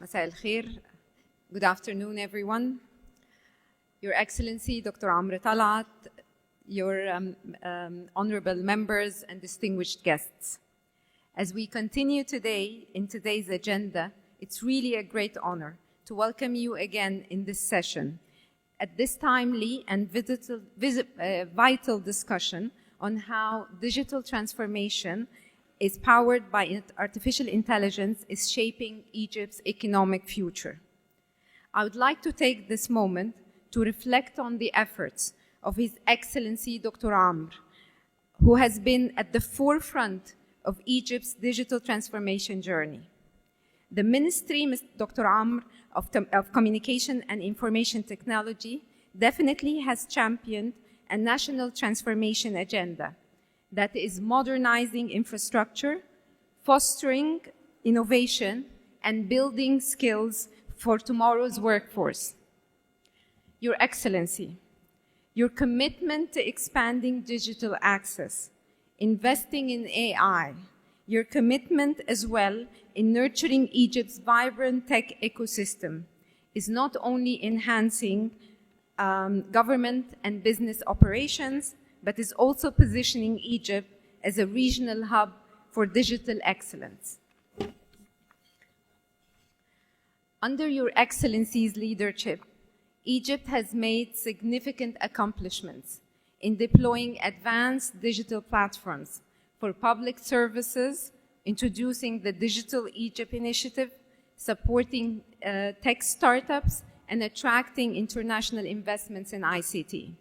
مساء الخير. Good afternoon, everyone. Your Excellency, Dr. Amr طلعت, your honorable members and distinguished guests. As we continue today in today's agenda, it's really a great honor to welcome you again in this session at this timely and vital discussion on how digital transformation is powered by artificial intelligence is shaping Egypt's economic future. I would like to take this moment to reflect on the efforts of His Excellency Dr. Amr, who has been at the forefront of Egypt's digital transformation journey. The Ministry, Dr. Amr, of Communication and Information Technology definitely has championed a national transformation agenda that is modernizing infrastructure, fostering innovation, and building skills for tomorrow's workforce. Your Excellency, your commitment to expanding digital access, investing in AI, your commitment as well in nurturing Egypt's vibrant tech ecosystem is not only enhancing government and business operations, but is also positioning Egypt as a regional hub for digital excellence. Under Your Excellency's leadership, Egypt has made significant accomplishments in deploying advanced digital platforms for public services, introducing the Digital Egypt Initiative, supporting tech startups, and attracting international investments in ICT.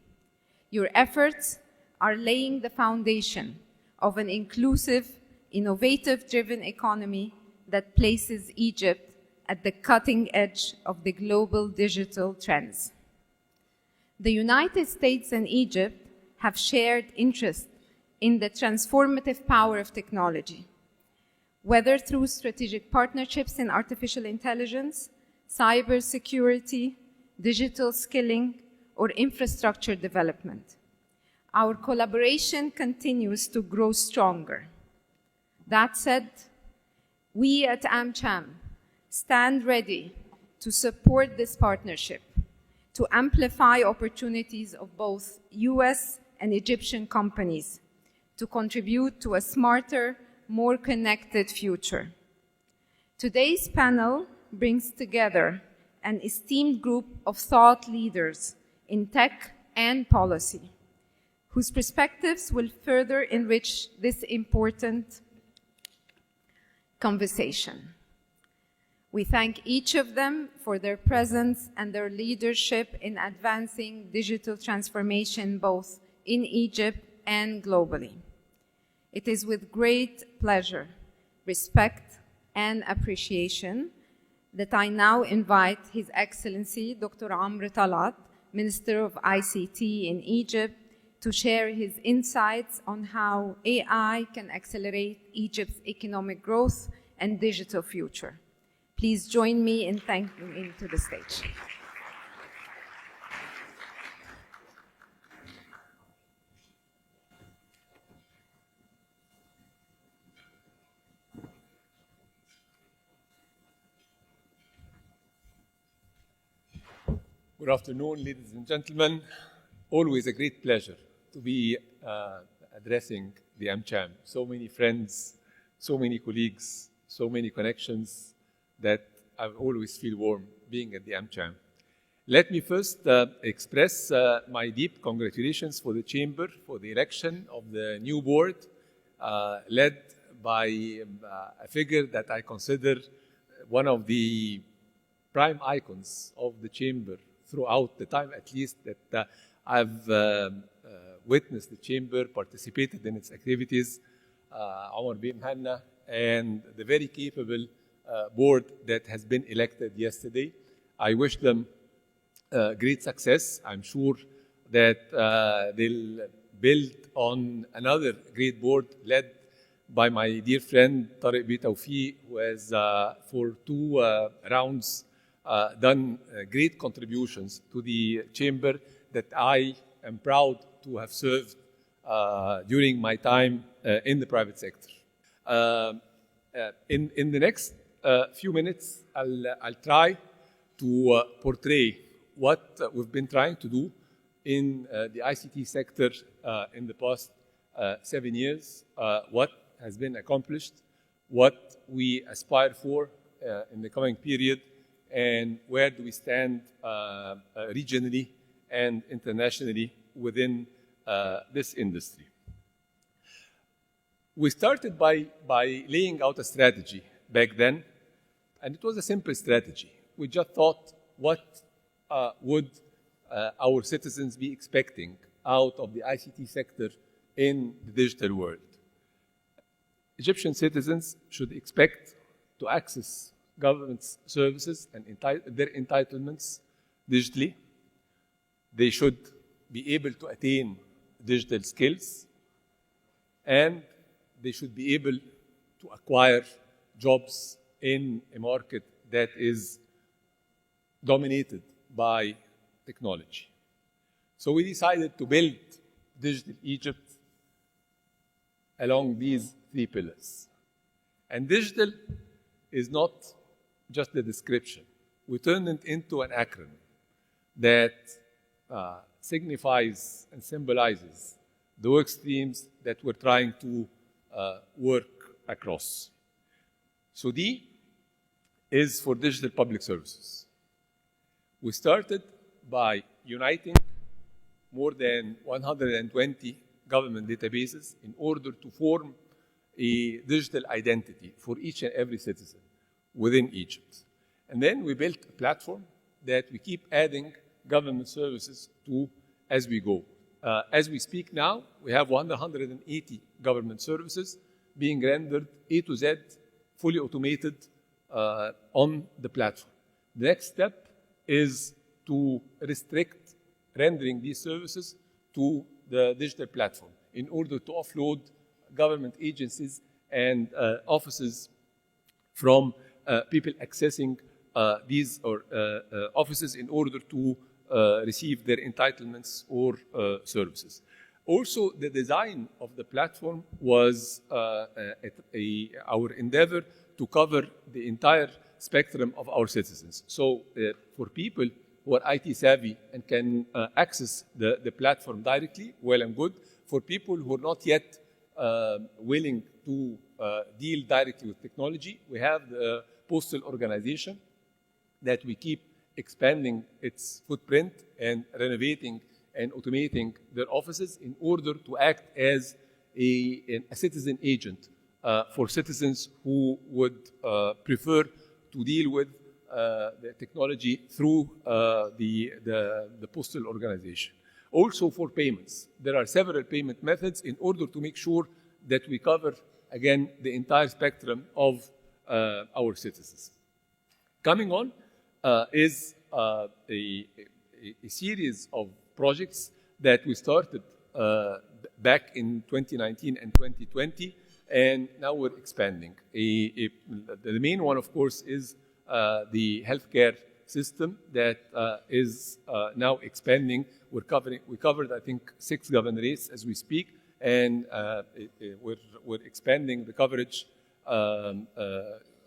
Your efforts are laying the foundation of an inclusive, innovative-driven economy that places Egypt at the cutting edge of the global digital trends. The United States and Egypt have shared interest in the transformative power of technology, whether through strategic partnerships in artificial intelligence, cybersecurity, digital skilling, or infrastructure development. Our collaboration continues to grow stronger. That said, we at AmCham stand ready to support this partnership, to amplify opportunities of both US and Egyptian companies, to contribute to a smarter, more connected future. Today's panel brings together an esteemed group of thought leaders in tech and policy, whose perspectives will further enrich this important conversation. We thank each of them for their presence and their leadership in advancing digital transformation both in Egypt and globally. It is with great pleasure, respect, and appreciation that I now invite His Excellency Dr. Amr طلعت, Minister of ICT in Egypt, to share his insights on how AI can accelerate Egypt's economic growth and digital future. Please join me in thanking him to the stage. Good afternoon, ladies and gentlemen. Always a great pleasure to be addressing the AmCham. So many friends, so many colleagues, so many connections that I always feel warm being at the AmCham. Let me first express my deep congratulations for the Chamber for the election of the new board, led by a figure that I consider one of the prime icons of the Chamber throughout the time, at least, that I've witnessed the Chamber, participated in its activities, Omar bin Hanna, and the very capable board that has been elected yesterday. I wish them great success. I'm sure that they'll build on another great board led by my dear friend Tariq B. Tawfiq, who has for 2 rounds done great contributions to the Chamber that I am proud to have served during my time in the private sector. In the next few minutes, I'll try to portray what we've been trying to do in the ICT sector in the past 7 years, what has been accomplished, what we aspire for in the coming period, and where do we stand regionally and internationally within this industry. We started by laying out a strategy back then, and it was a simple strategy. We just thought, what would our citizens be expecting out of the ICT sector in the digital world? Egyptian citizens should expect to access government services and their entitlements digitally. They should be able to attain digital skills, and they should be able to acquire jobs in a market that is dominated by technology. So we decided to build Digital Egypt along these 3 pillars. And digital is not just the description. We turned it into an acronym that signifies and symbolizes the work streams that we're trying to work across. So D is for digital public services. We started by uniting more than 120 government databases in order to form a digital identity for each and every citizen within Egypt. And then we built a platform that we keep adding government services to as we go. As we speak now, we have 180 government services being rendered A to Z, fully automated on the platform. The next step is to restrict rendering these services to the digital platform in order to offload government agencies and offices from people accessing these offices in order to receive their entitlements or services. Also, the design of the platform was our endeavor to cover the entire spectrum of our citizens. So for people who are IT savvy and can access the platform directly, well and good. For people who are not yet willing to deal directly with technology, we have the postal organization that we keep expanding its footprint and renovating and automating their offices in order to act as a citizen agent for citizens who would prefer to deal with the technology through the postal organization. Also for payments, there are several payment methods in order to make sure that we cover, again, the entire spectrum of our citizens. Coming on is a series of projects that we started back in 2019 and 2020, and now we're expanding. The main one, of course, is the healthcare system that is now expanding. We covered, I think, 6 governorates as we speak, and we're expanding the coverage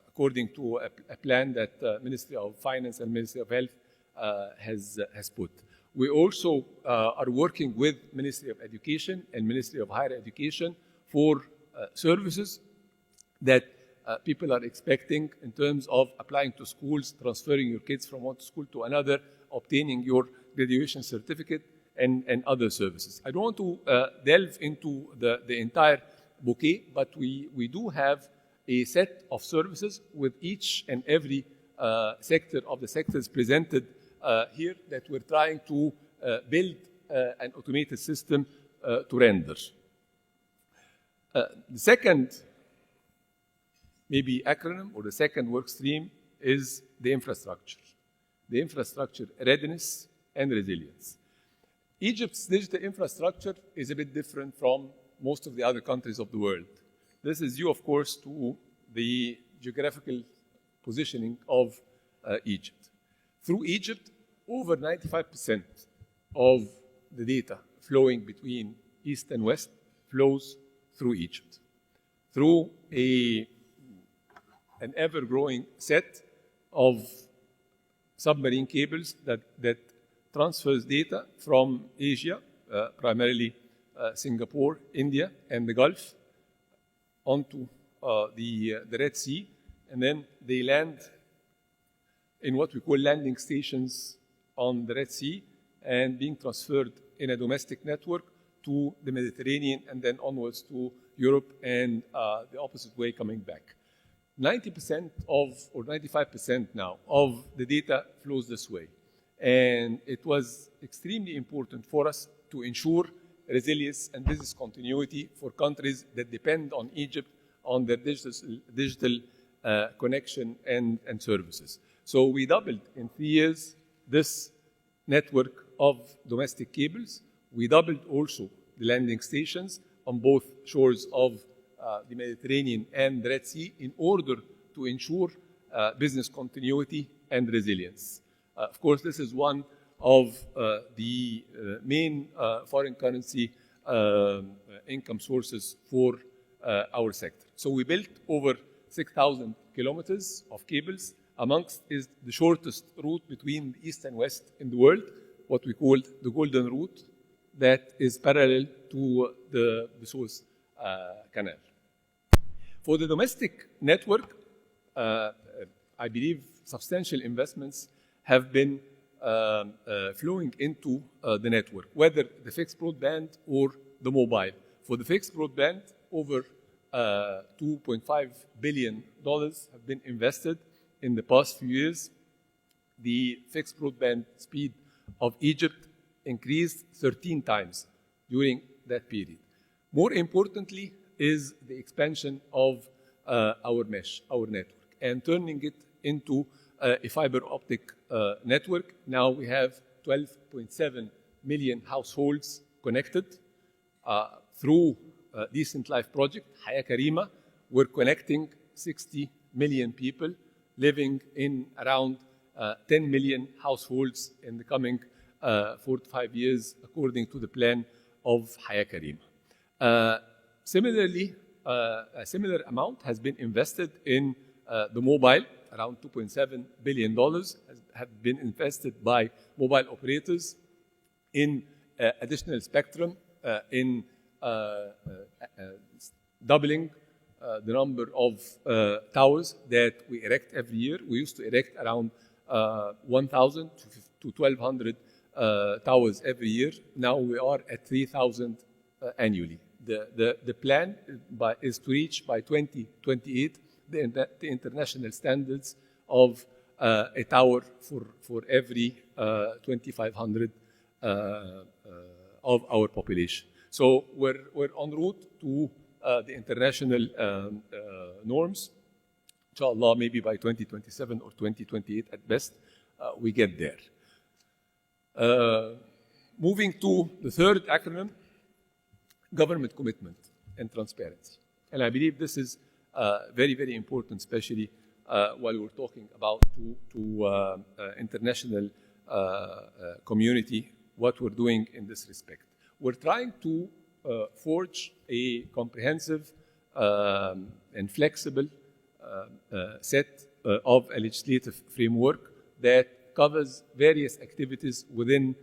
according to a plan that Ministry of Finance and Ministry of Health has put. We also are working with Ministry of Education and Ministry of Higher Education for services that people are expecting in terms of applying to schools, transferring your kids from one school to another, obtaining your graduation certificate, and other services. I don't want to delve into the entire bouquet, but we do have a set of services with each and every sector of the sectors presented here that we're trying to build an automated system to render. The second maybe acronym or the second work stream is the infrastructure. The infrastructure readiness and resilience. Egypt's digital infrastructure is a bit different from most of the other countries of the world. This is due, of course, to the geographical positioning of Egypt. Through Egypt, over 95% of the data flowing between East and West flows through Egypt. Through a an ever-growing set of submarine cables that transfers data from Asia, primarily Singapore, India, and the Gulf, onto the Red Sea, and then they land in what we call landing stations on the Red Sea and being transferred in a domestic network to the Mediterranean and then onwards to Europe and the opposite way coming back. 90% of, or 95% now, of the data flows this way. And it was extremely important for us to ensure resilience and business continuity for countries that depend on Egypt on their digital connection and services. So we doubled in 3 years this network of domestic cables. We doubled also the landing stations on both shores of the Mediterranean and the Red Sea in order to ensure business continuity and resilience. Of course, this is one of the main foreign currency income sources for our sector. So we built over 6,000 kilometers of cables. Amongst is the shortest route between the east and west in the world, what we call the Golden Route, that is parallel to the Suez Canal. For the domestic network, I believe substantial investments have been flowing into the network, whether the fixed broadband or the mobile. For the fixed broadband, over $2.5 billion have been invested in the past few years. The fixed broadband speed of Egypt increased 13 times during that period. More importantly is the expansion of our mesh, our network, and turning it into a fiber optic network. Now we have 12.7 million households connected through Decent Life Project, Haya Karima. We're connecting 60 million people living in around 10 million households in the coming 4 to 5 years, according to the plan of Haya Karima. Similarly, a similar amount has been invested in the mobile. Around $2.7 billion have been invested by mobile operators in additional spectrum, in doubling the number of towers that we erect every year. We used to erect around 1,000 to 1,200 towers every year. Now we are at 3,000 annually. The plan is to reach by 2028 the international standards of a tower for every 2,500 of our population. So we're en route to the international norms. Inshallah, maybe by 2027 or 2028 at best, we get there. Moving to the third acronym, government commitment and transparency. And I believe this is very, very important, especially while we're talking about to international community, what we're doing in this respect. We're trying to forge a comprehensive and flexible set of a legislative framework that covers various activities within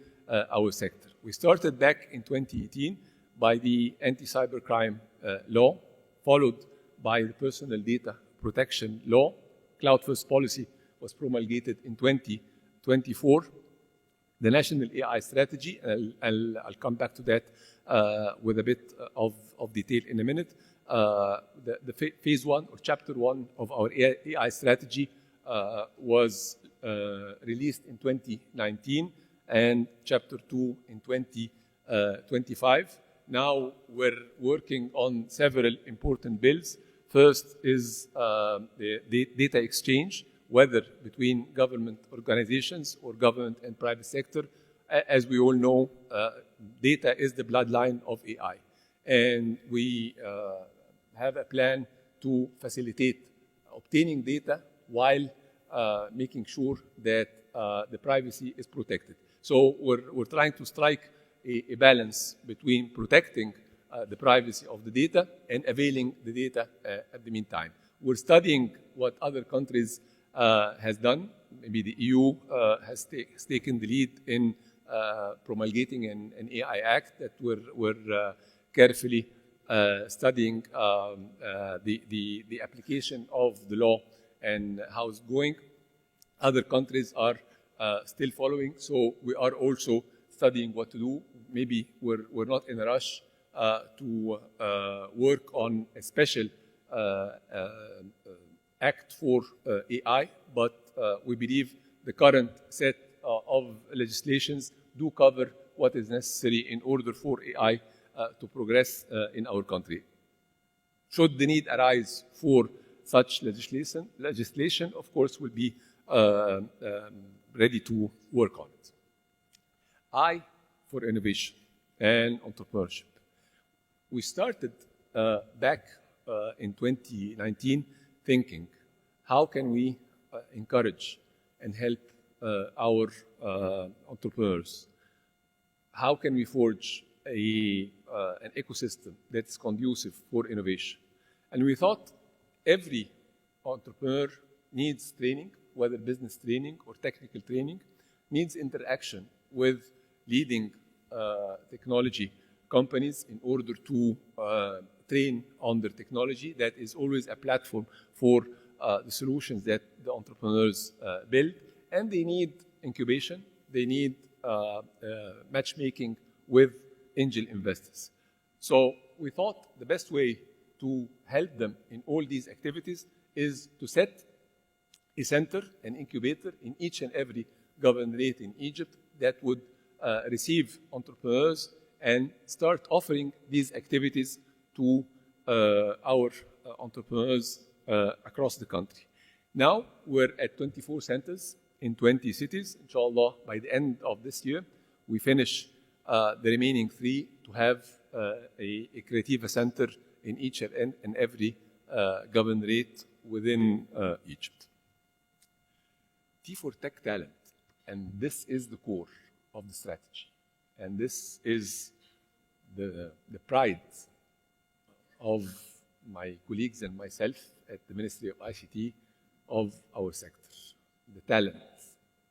our sector. We started back in 2018 by the anti-cybercrime law, followed by the personal data protection law. Cloud first policy was promulgated in 2024. The national AI strategy, and I'll come back to that with a bit of detail in a minute. The phase one or chapter one of our AI strategy was released in 2019 and chapter two in 2025. Now we're working on several important bills. First is the data exchange, whether between government organizations or government and private sector. As we all know, data is the bloodline of AI. And we have a plan to facilitate obtaining data while making sure that the privacy is protected. So we're trying to strike a balance between protecting the privacy of the data and availing the data at the meantime. we're studying what other countries has done. Maybe the EU has taken the lead in promulgating an AI Act that we're carefully studying the application of the law and how it's going. Other countries are still following, so we are also studying what to do. Maybe we're not in a rush to work on a special act for AI, but we believe the current set of legislations do cover what is necessary in order for AI to progress in our country. Should the need arise for such legislation, of course, will be ready to work on it. I for innovation and entrepreneurship. We started back in 2019 thinking, how can we encourage and help our entrepreneurs? How can we forge an ecosystem that's conducive for innovation? And we thought every entrepreneur needs training, whether business training or technical training, needs interaction with leading technology companies in order to train on their technology. That is always a platform for the solutions that the entrepreneurs build. And they need incubation. They need matchmaking with angel investors. So we thought the best way to help them in all these activities is to set a center, an incubator in each and every governorate in Egypt that would receive entrepreneurs and start offering these activities to our entrepreneurs across the country. Now we're at 24 centers in 20 cities. Inshallah, by the end of this year, we finish the remaining 3 to have a Creativa center in each and every governorate within Egypt. T for tech talent, and this is the core of the strategy. And this is the pride of my colleagues and myself at the Ministry of ICT of our sector. The talent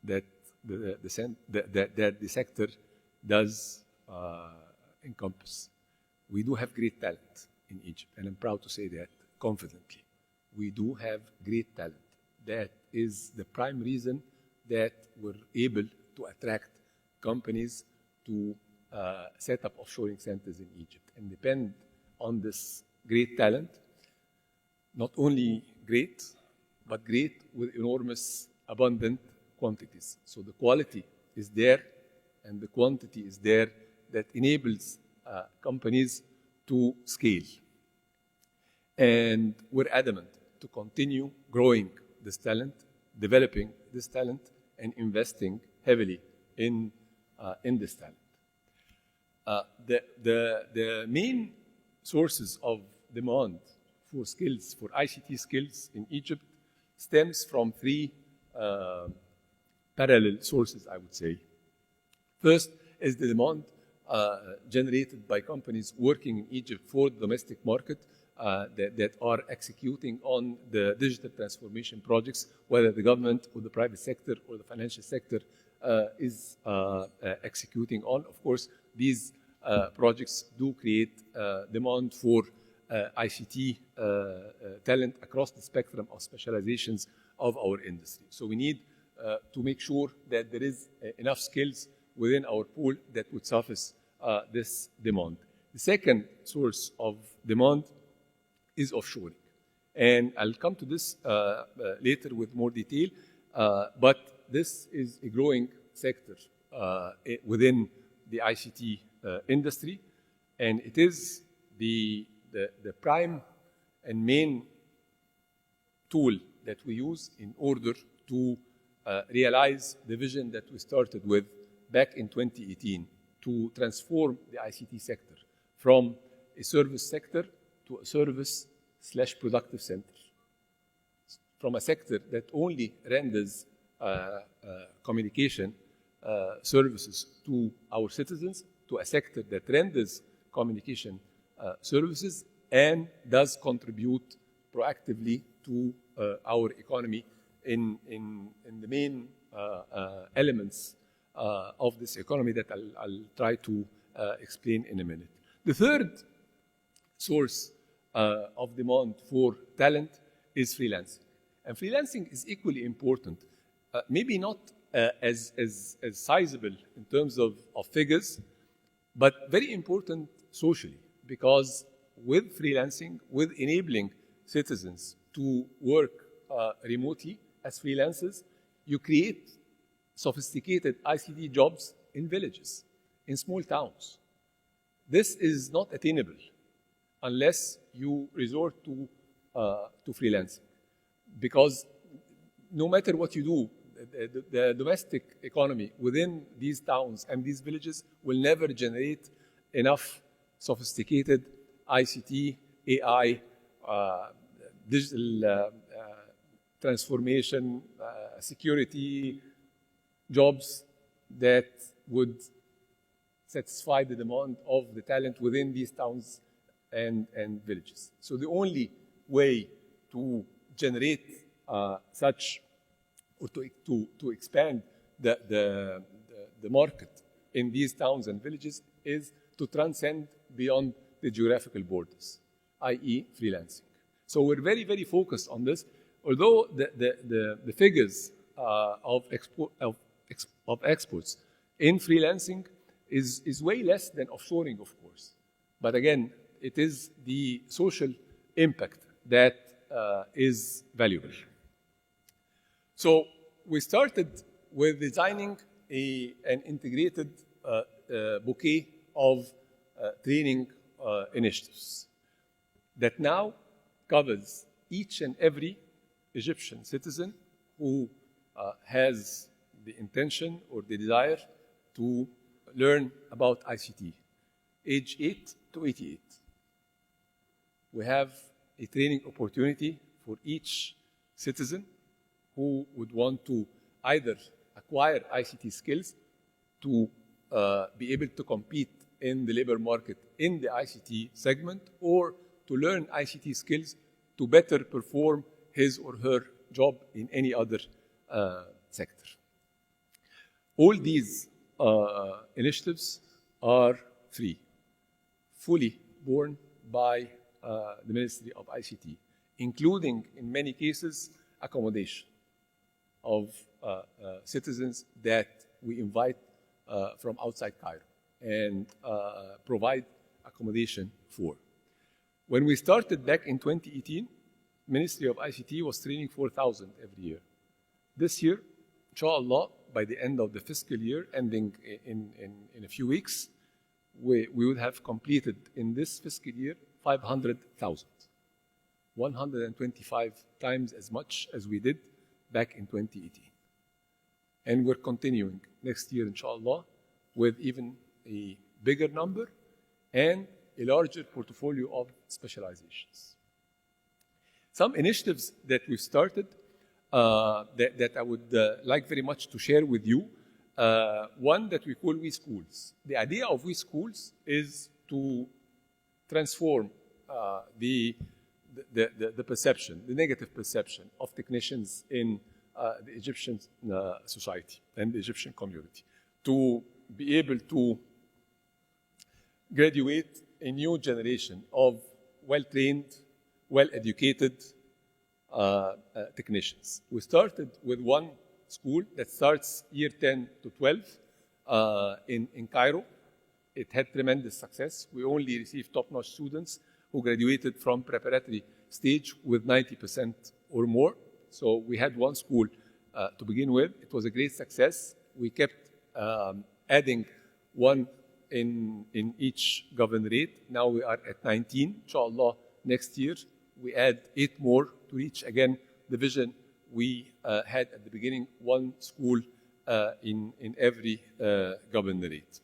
that the sector does encompass. We do have great talent in Egypt, and I'm proud to say that confidently. We do have great talent. That is the prime reason that we're able to attract companies to set up offshoring centers in Egypt and depend on this great talent. Not only great, but great with enormous, abundant quantities. So the quality is there and the quantity is there that enables companies to scale. And we're adamant to continue growing this talent, developing this talent, and investing heavily in this talent. The main sources of demand for skills, for ICT skills in Egypt, stems from 3 parallel sources, I would say. First is the demand generated by companies working in Egypt for the domestic market that are executing on the digital transformation projects, whether the government or the private sector or the financial sector is executing on. Of course, these projects do create demand for ICT talent across the spectrum of specializations of our industry. So we need to make sure that there is enough skills within our pool that would suffice this demand. The second source of demand is offshoring. And I'll come to this later with more detail, but this is a growing sector within the ICT industry, and it is the prime and main tool that we use in order to realize the vision that we started with back in 2018 to transform the ICT sector from a service sector to a service/productive center. From a sector that only renders communication services to our citizens to a sector that renders communication services and does contribute proactively to our economy in the main elements of this economy that I'll try to explain in a minute. The third source of demand for talent is freelancing. And freelancing is equally important, maybe not as sizable in terms of figures, but very important socially, because with freelancing, with enabling citizens to work remotely as freelancers, you create sophisticated ICT jobs in villages, in small towns. This is not attainable unless you resort to freelancing, because no matter what you do, the domestic economy within these towns and these villages will never generate enough sophisticated ICT, AI, digital transformation, security jobs that would satisfy the demand of the talent within these towns and villages. So the only way to generate such, or to expand the market in these towns and villages is to transcend beyond the geographical borders, i.e. freelancing. So we're very, very focused on this, although the figures of exports in freelancing is way less than offshoring, of course. But again, it is the social impact that is valuable. So we started with designing an integrated bouquet of training initiatives that now covers each and every Egyptian citizen who has the intention or the desire to learn about ICT, age 8 to 88. We have a training opportunity for each citizen who would want to either acquire ICT skills to be able to compete in the labor market in the ICT segment, or to learn ICT skills to better perform his or her job in any other sector. All these initiatives are free, fully borne by the Ministry of ICT, including, in many cases, accommodation of citizens that we invite from outside Cairo and provide accommodation for. When we started back in 2018, Ministry of ICT was training 4,000 every year. This year, inshallah, by the end of the fiscal year, ending in a few weeks, we would have completed in this fiscal year 500,000, 125 times as much as we did back in 2018. And we're continuing next year, inshallah, with even a bigger number and a larger portfolio of specializations. Some initiatives that we've started that I would like very much to share with you. One that we call We Schools. The idea of We Schools is to transform the perception, the negative perception of technicians in the Egyptian society and the Egyptian community, to be able to graduate a new generation of well-trained, well-educated technicians. We started with one school that starts year 10 to 12 in Cairo. It had tremendous success. We only received top-notch students who graduated from preparatory stage with 90% or more. So we had one school to begin with. It was a great success. We kept adding one in each governorate. Now we are at 19. Inshallah, next year we add 8 more to reach again the vision we had at the beginning, one school in every governorate.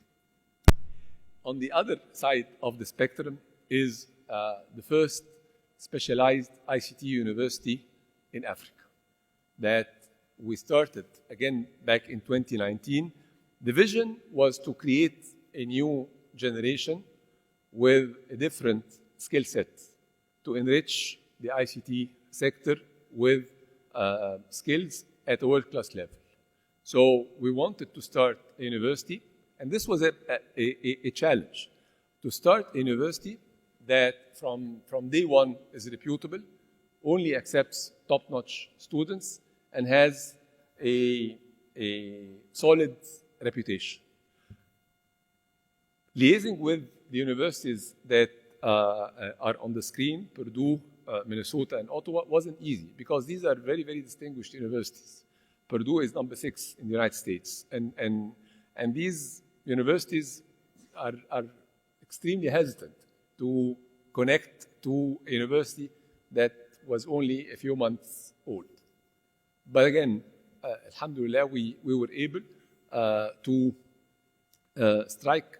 On the other side of the spectrum is the first specialized ICT university in Africa that we started again back in 2019. The vision was to create a new generation with a different skill set to enrich the ICT sector with skills at a world-class level. So we wanted to start a university, and this was a challenge, to start a university that from day one is reputable, only accepts top-notch students, and has a solid reputation. Liaising with the universities that are on the screen, Purdue, Minnesota, and Ottawa, wasn't easy because these are very, very distinguished universities. Purdue is number 6 in the United States, and these universities are extremely hesitant to connect to a university that was only a few months old. But again, alhamdulillah, we were able to strike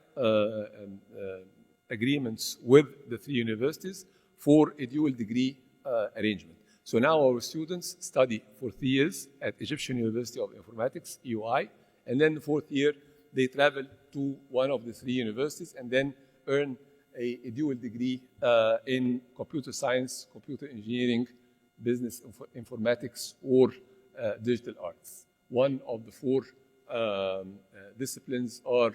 agreements with the 3 universities for a dual degree arrangement. So now our students study for 3 years at Egyptian University of Informatics, EUI, and then the 4th year they travel to one of the 3 universities and then earn a dual degree in computer science, computer engineering, business informatics, or digital arts. One of the 4 disciplines are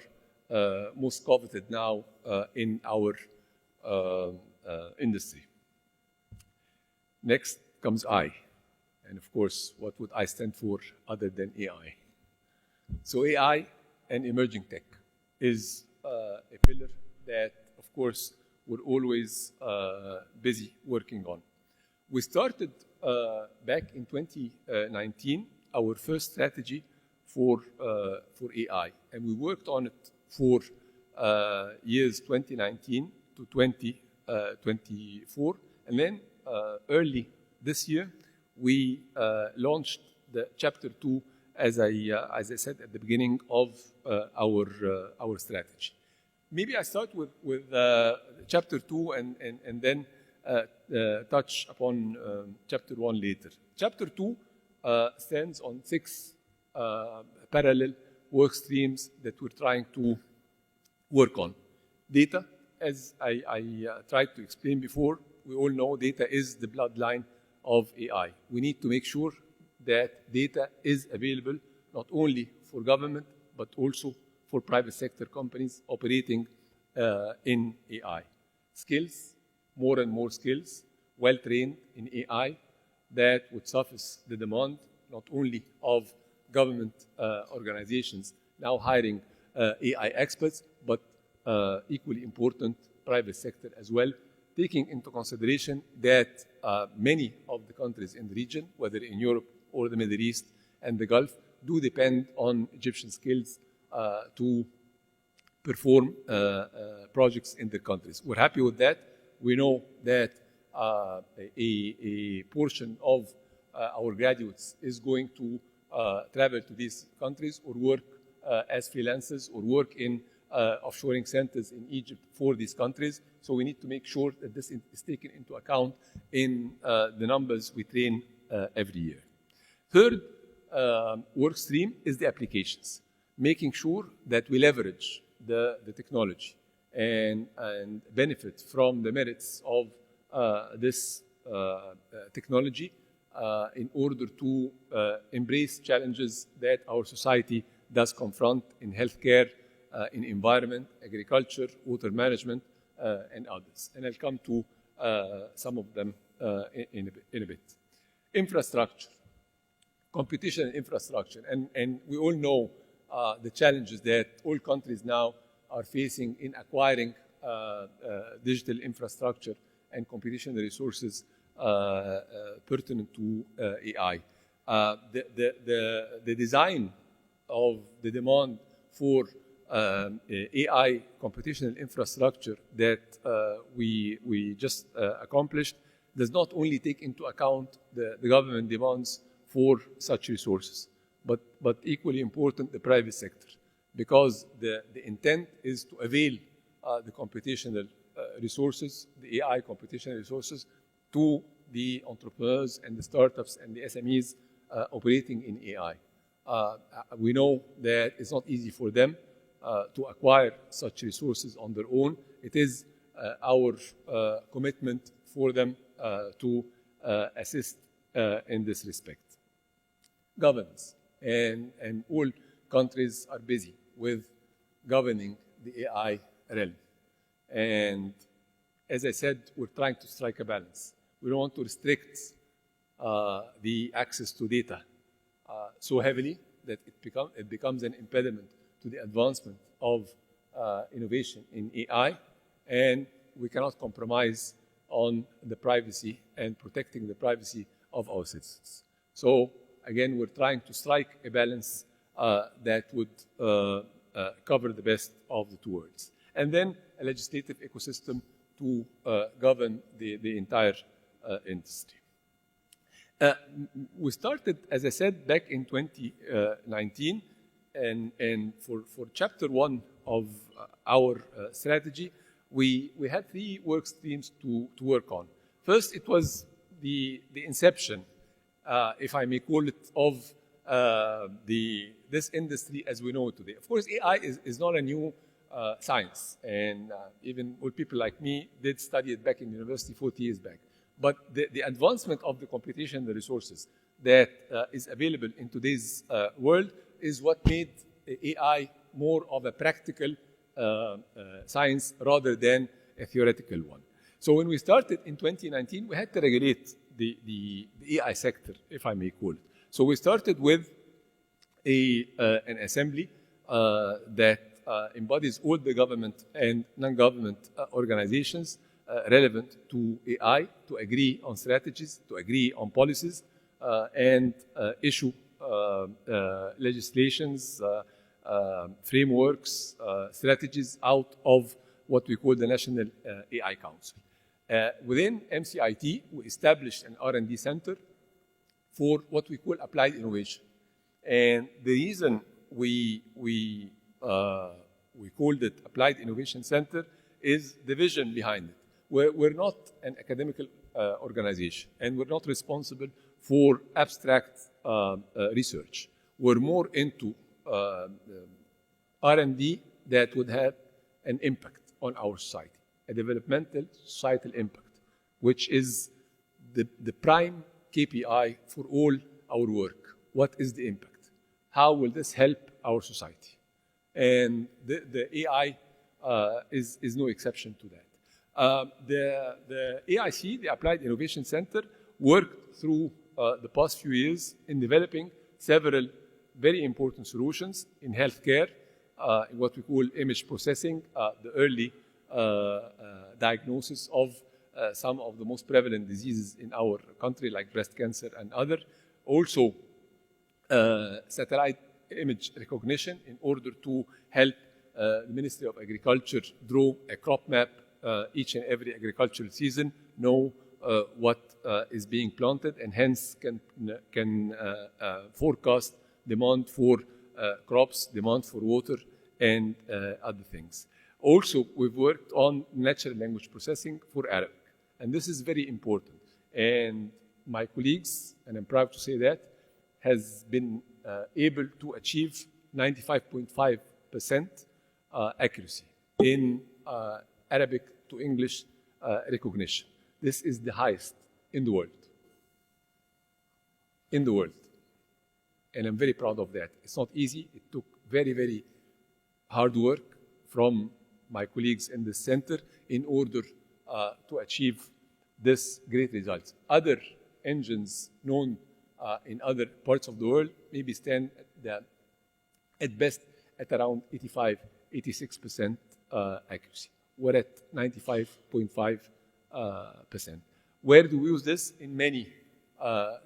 most coveted now in our industry. Next comes I. And of course, what would I stand for other than AI? So AI and emerging tech is a pillar that, of course, we're always busy working on. We started back in 2019 our first strategy for AI, and we worked on it for years 2019 to 2024, and then early this year we launched the chapter 2, as I said at the beginning of our strategy. Maybe I start with chapter 2 and then touch upon chapter 1 later. Chapter 2 stands on 6 parallel work streams that we're trying to work on. Data, as I tried to explain before, we all know data is the bloodline of AI. We need to make sure that data is available not only for government, but also for private sector companies operating in AI. Skills, more and more skills, well-trained in AI, that would suffice the demand not only of government organizations now hiring AI experts, but equally important, private sector as well, taking into consideration that many of the countries in the region, whether in Europe or the Middle East and the Gulf, do depend on Egyptian skills to perform projects in their countries. We're happy with that. We know that a portion of our graduates is going to travel to these countries or work as freelancers or work in offshoring centers in Egypt for these countries. So we need to make sure that this is taken into account in the numbers we train every year. Third work stream is the applications, making sure that we leverage the technology and benefit from the merits of this technology in order to embrace challenges that our society does confront in healthcare, in environment, agriculture, water management, and others. And I'll come to some of them in a bit. Infrastructure, competition and infrastructure. And we all know the challenges that all countries now are facing in acquiring digital infrastructure and computational resources pertinent to AI. The design of the demand for AI computational infrastructure that we just accomplished does not only take into account the government demands for such resources, but equally important, the private sector, because the intent is to avail the computational resources, the AI computational resources, to the entrepreneurs and the startups and the SMEs operating in AI. We know that it's not easy for them to acquire such resources on their own. It is our commitment for them to assist in this respect. Governance, and all countries are busy with governing the AI realm. And as I said, we're trying to strike a balance. We don't want to restrict the access to data so heavily that it becomes an impediment to the advancement of innovation in AI, and we cannot compromise on the privacy and protecting the privacy of our citizens. So again, we're trying to strike a balance that would cover the best of the two worlds. And then a legislative ecosystem to govern the entire industry. We started, as I said, back in 2019, and for chapter 1 of our strategy, we had 3 work streams to work on. First, it was the inception, if I may call it, of this industry as we know it today. Of course, AI is not a new science, and even old people like me did study it back in university 40 years back. But the advancement of the computation and the resources that is available in today's world is what made AI more of a practical science rather than a theoretical one. So when we started in 2019, we had to regulate the AI sector, if I may call it. So we started with an assembly that embodies all the government and non-government organizations relevant to AI to agree on strategies, to agree on policies, and issue legislations, frameworks, strategies out of what we call the National AI Council. Within MCIT, we established an R&D center for what we call applied innovation. And the reason we called it Applied Innovation Center is the vision behind it. We're not an academical organization, and we're not responsible for abstract research. We're more into R&D that would have an impact on our society, a developmental societal impact, which is the prime KPI for all our work. What is the impact? How will this help our society? And the AI is no exception to that. The AIC, the Applied Innovation Center, worked through the past few years in developing several very important solutions in healthcare, in what we call image processing, the early diagnosis of some of the most prevalent diseases in our country, like breast cancer and other. Also, satellite image recognition in order to help the Ministry of Agriculture draw a crop map each and every agricultural season, know what is being planted, and hence can forecast demand for crops, demand for water, and other things. Also, we've worked on natural language processing for Arabic, and this is very important. And my colleagues, and I'm proud to say that, has been able to achieve 95.5% accuracy in Arabic to English recognition. This is the highest in the world. In the world. And I'm very proud of that. It's not easy. It took very, very hard work from my colleagues in the center in order to achieve this great result. Other engines known in other parts of the world maybe stand at best at around 85, 86% accuracy. We're at 95.5%. Where do we use this? In many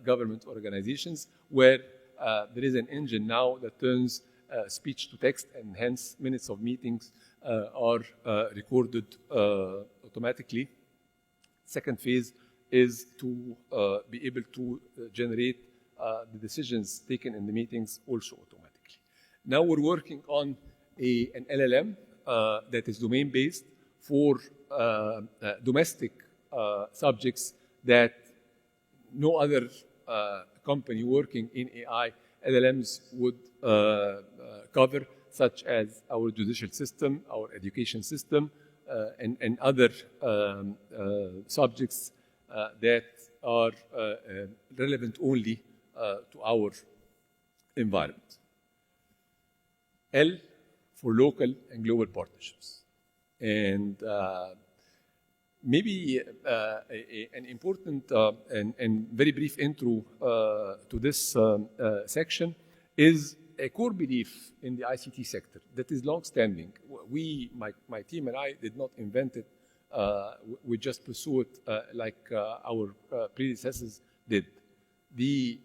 government organizations where there is an engine now that turns speech to text, and hence minutes of meetings are recorded automatically. Second phase is to be able to generate the decisions taken in the meetings also automatically. Now we're working on an LLM that is domain-based for domestic subjects that no other company working in AI LLMs would cover, such as our judicial system, our education system, and other subjects that are relevant only to our environment. L for local and global partnerships. And maybe an important and very brief intro to this section is a core belief in the ICT sector that is long-standing. We, my team and I, did not invent it. We just pursue it like our predecessors did. The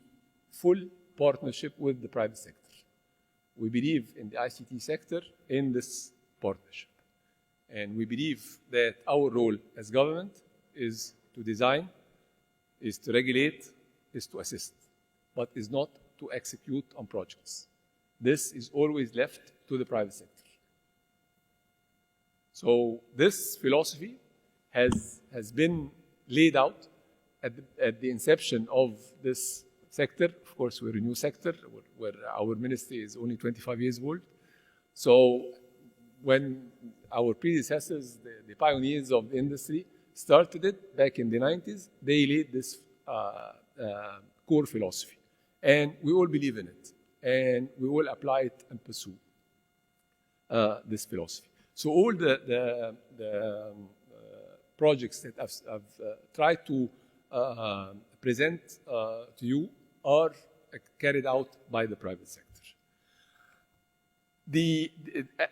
full partnership with the private sector. We believe in the ICT sector in this partnership. And we believe that our role as government is to design, is to regulate, is to assist, but is not to execute on projects. This is always left to the private sector. So this philosophy has been laid out at the inception of this sector. Of course, we're a new sector where our ministry is only 25 years old. So when our predecessors, the pioneers of the industry, started it back in the 90s, they laid this core philosophy. And we all believe in it. And we will apply it and pursue this philosophy. So all the projects that I've tried to present to you are carried out by the private sector.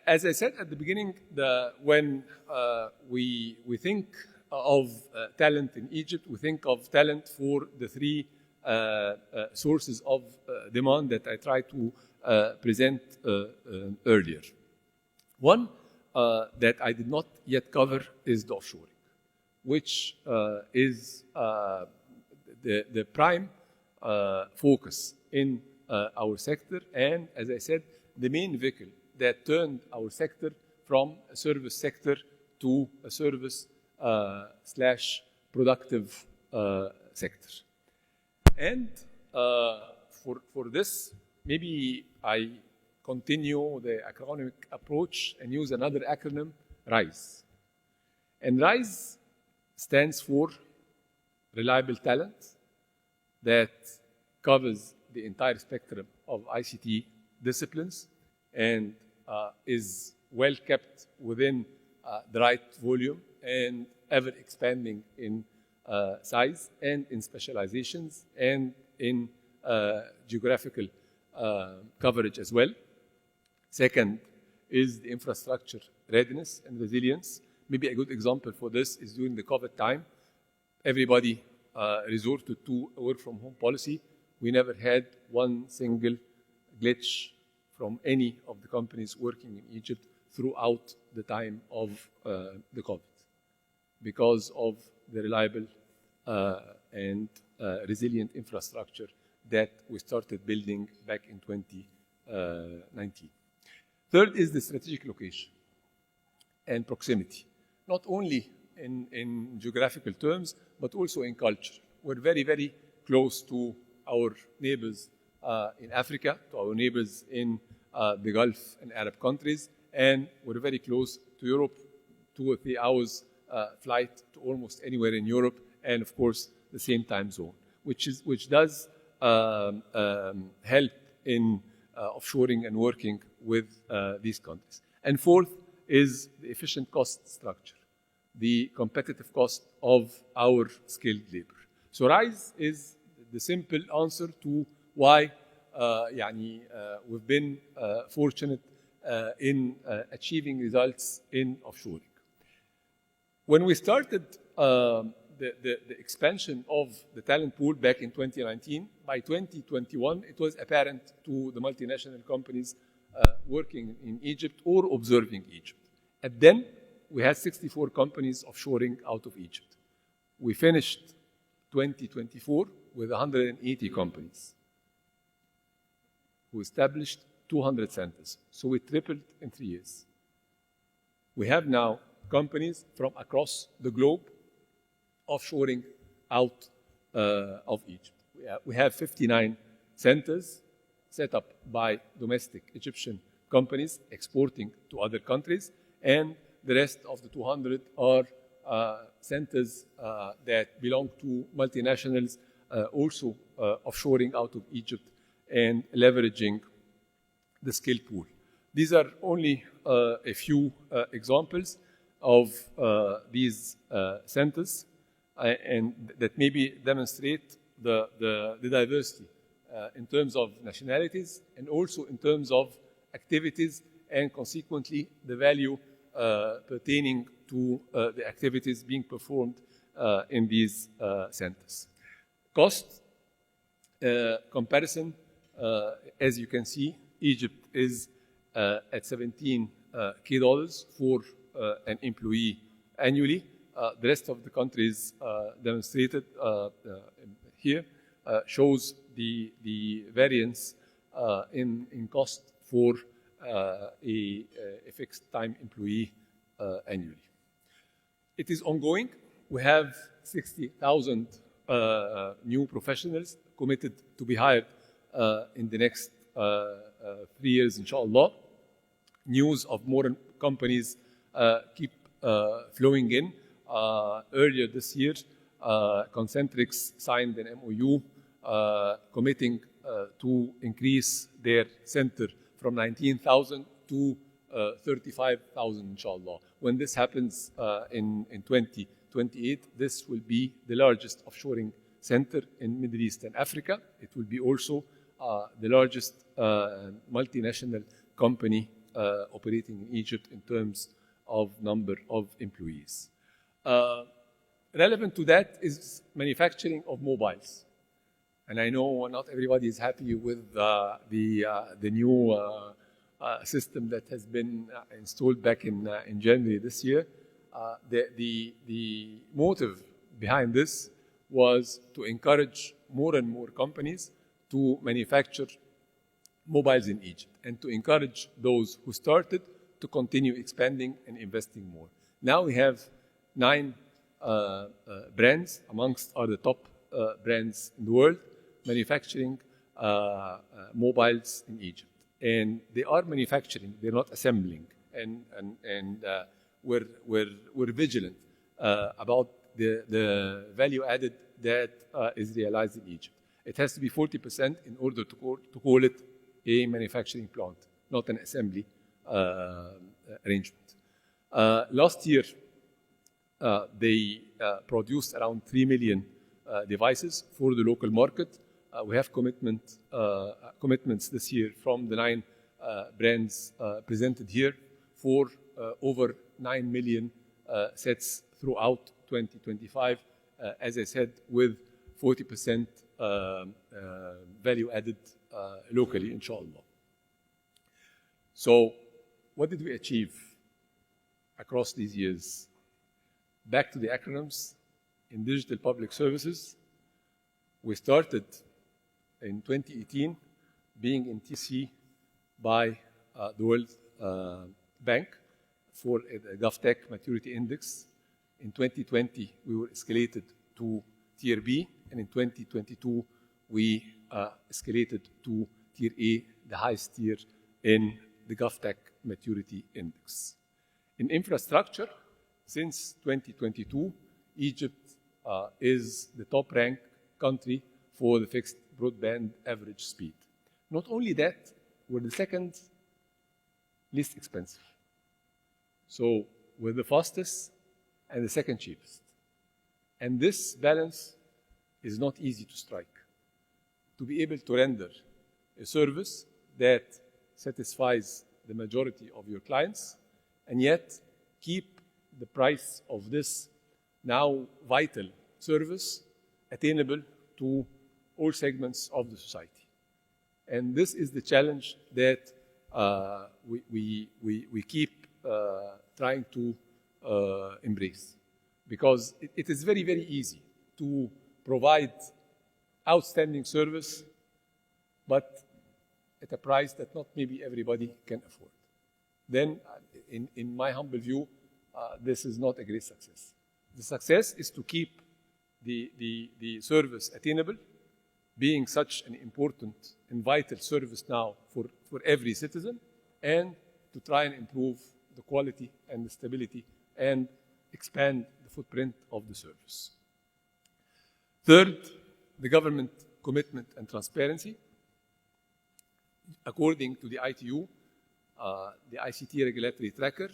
As I said at the beginning, when we think of talent in Egypt, we think of talent for the three sources of demand that I tried to present earlier. One that I did not yet cover is the offshoring, which is the prime focus in our sector, and as I said, the main vehicle that turned our sector from a service sector to a service / productive sector. And for this, maybe I continue the acronymic approach and use another acronym, RISE. And RISE stands for reliable talent that covers the entire spectrum of ICT disciplines and is well kept within the right volume and ever expanding in size and in specializations and in geographical coverage as well. Second is the infrastructure readiness and resilience. Maybe a good example for this is during the COVID time. Everybody resorted to a work from home policy. We never had one single glitch from any of the companies working in Egypt throughout the time of the COVID because of the reliable and resilient infrastructure that we started building back in 2019. Third is the strategic location and proximity, not only in geographical terms, but also in culture. We're very, very close to our neighbors in Africa, to our neighbors in the Gulf and Arab countries, and we're very close to Europe, 2 or 3 hours flight to almost anywhere in Europe, and of course the same time zone, which does help in offshoring and working with these countries. And fourth is the efficient cost structure, the competitive cost of our skilled labor. So RISE is the simple answer to why we've been fortunate in achieving results in offshoring. When we started the expansion of the talent pool back in 2019, by 2021, it was apparent to the multinational companies working in Egypt or observing Egypt. And then we had 64 companies offshoring out of Egypt. We finished 2024 with 180 companies who established 200 centers. So we tripled in 3 years. We have now companies from across the globe offshoring out of Egypt. We have 59 centers set up by domestic Egyptian companies exporting to other countries, and the rest of the 200 are centers that belong to multinationals also offshoring out of Egypt and leveraging the skill pool. These are only a few examples of these centers and that maybe demonstrate the diversity in terms of nationalities and also in terms of activities and consequently the value pertaining to the activities being performed in these centers. Cost comparison, as you can see, Egypt is at $17K for an employee annually. The rest of the countries demonstrated here shows the variance in cost for a fixed time employee annually. It is ongoing. We have 60,000 new professionals committed to be hired in the next 3 years, inshallah. News of more companies keep flowing in. Earlier this year, Concentrix signed an MOU committing to increase their center from 19,000 to 35,000, inshallah. When this happens in 2028, this will be the largest offshoring center in Middle East and Africa. It will be also the largest multinational company operating in Egypt in terms of number of employees. Relevant to that is manufacturing of mobiles. And I know not everybody is happy with the new system that has been installed back in January this year. The motive behind this was to encourage more and more companies to manufacture mobiles in Egypt and to encourage those who started to continue expanding and investing more. Now we have 9 brands amongst the top brands in the world manufacturing mobiles in Egypt. And they are manufacturing, they're not assembling. And we're vigilant about the value added that is realized in Egypt. It has to be 40% in order to call it a manufacturing plant, not an assembly arrangement. Last year, they produced around 3 million devices for the local market. We have commitments this year from the 9 brands presented here for over 9 million sets throughout 2025, as I said, with 40% value added locally, inshallah. So, what did we achieve across these years? Back to the acronyms. In digital public services, we started in 2018 being in TC by the World Bank for a GovTech Maturity Index. In 2020, we were escalated to Tier B, and in 2022, we escalated to Tier A, the highest tier in the GovTech Maturity Index. In infrastructure, since 2022, Egypt is the top-ranked country for the fixed broadband average speed. Not only that, we're the second least expensive. So we're the fastest and the second cheapest. And this balance is not easy to strike. To be able to render a service that satisfies the majority of your clients and yet keep the price of this now vital service attainable to all segments of the society. And this is the challenge that we keep trying to embrace. Because it is very, very easy to provide outstanding service, but at a price that not maybe everybody can afford. Then, in my humble view, this is not a great success. The success is to keep the service attainable, being such an important and vital service now for every citizen, and to try and improve the quality and the stability and expand the the footprint of the service. Third, the government commitment and transparency. According to the ITU, the ICT regulatory tracker,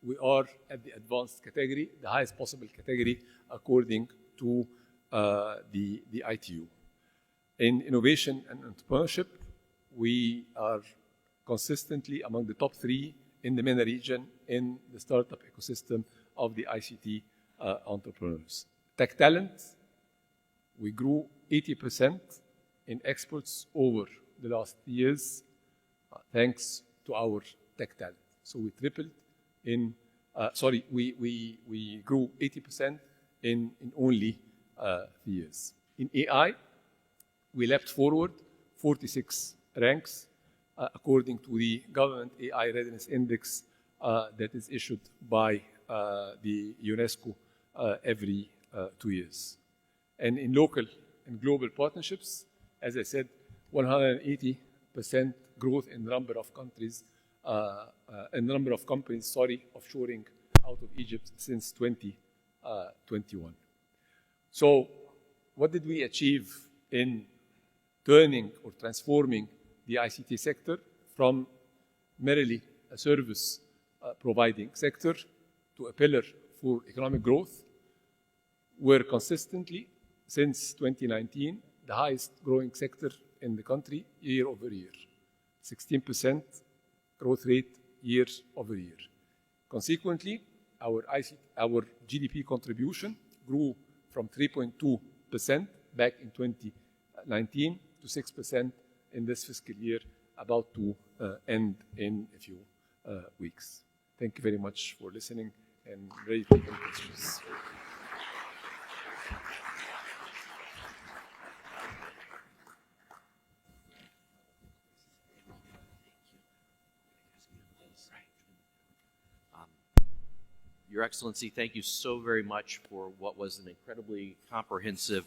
we are at the advanced category, the highest possible category according to the ITU. In innovation and entrepreneurship, we are consistently among the top 3 in the MENA region in the startup ecosystem of the ICT entrepreneurs. Tech talent, we grew 80% in exports over the last years thanks to our tech talent. So we tripled in, we grew 80% in only 3 years. In AI, we leapt forward 46 ranks according to the Government AI Readiness Index that is issued by the UNESCO every 2 years. And in local and global partnerships, as I said, 180% growth in the number of countries, offshoring out of Egypt since 2021. So, what did we achieve in turning or transforming the ICT sector from merely a service providing sector to a pillar for economic growth? We're consistently, since 2019, the highest growing sector in the country year over year. 16% growth rate year over year. Consequently, our GDP contribution grew from 3.2% back in 2019 to 6% in this fiscal year, about to end in a few weeks. Thank you very much for listening and ready to take questions. Your Excellency, thank you so very much for what was an incredibly comprehensive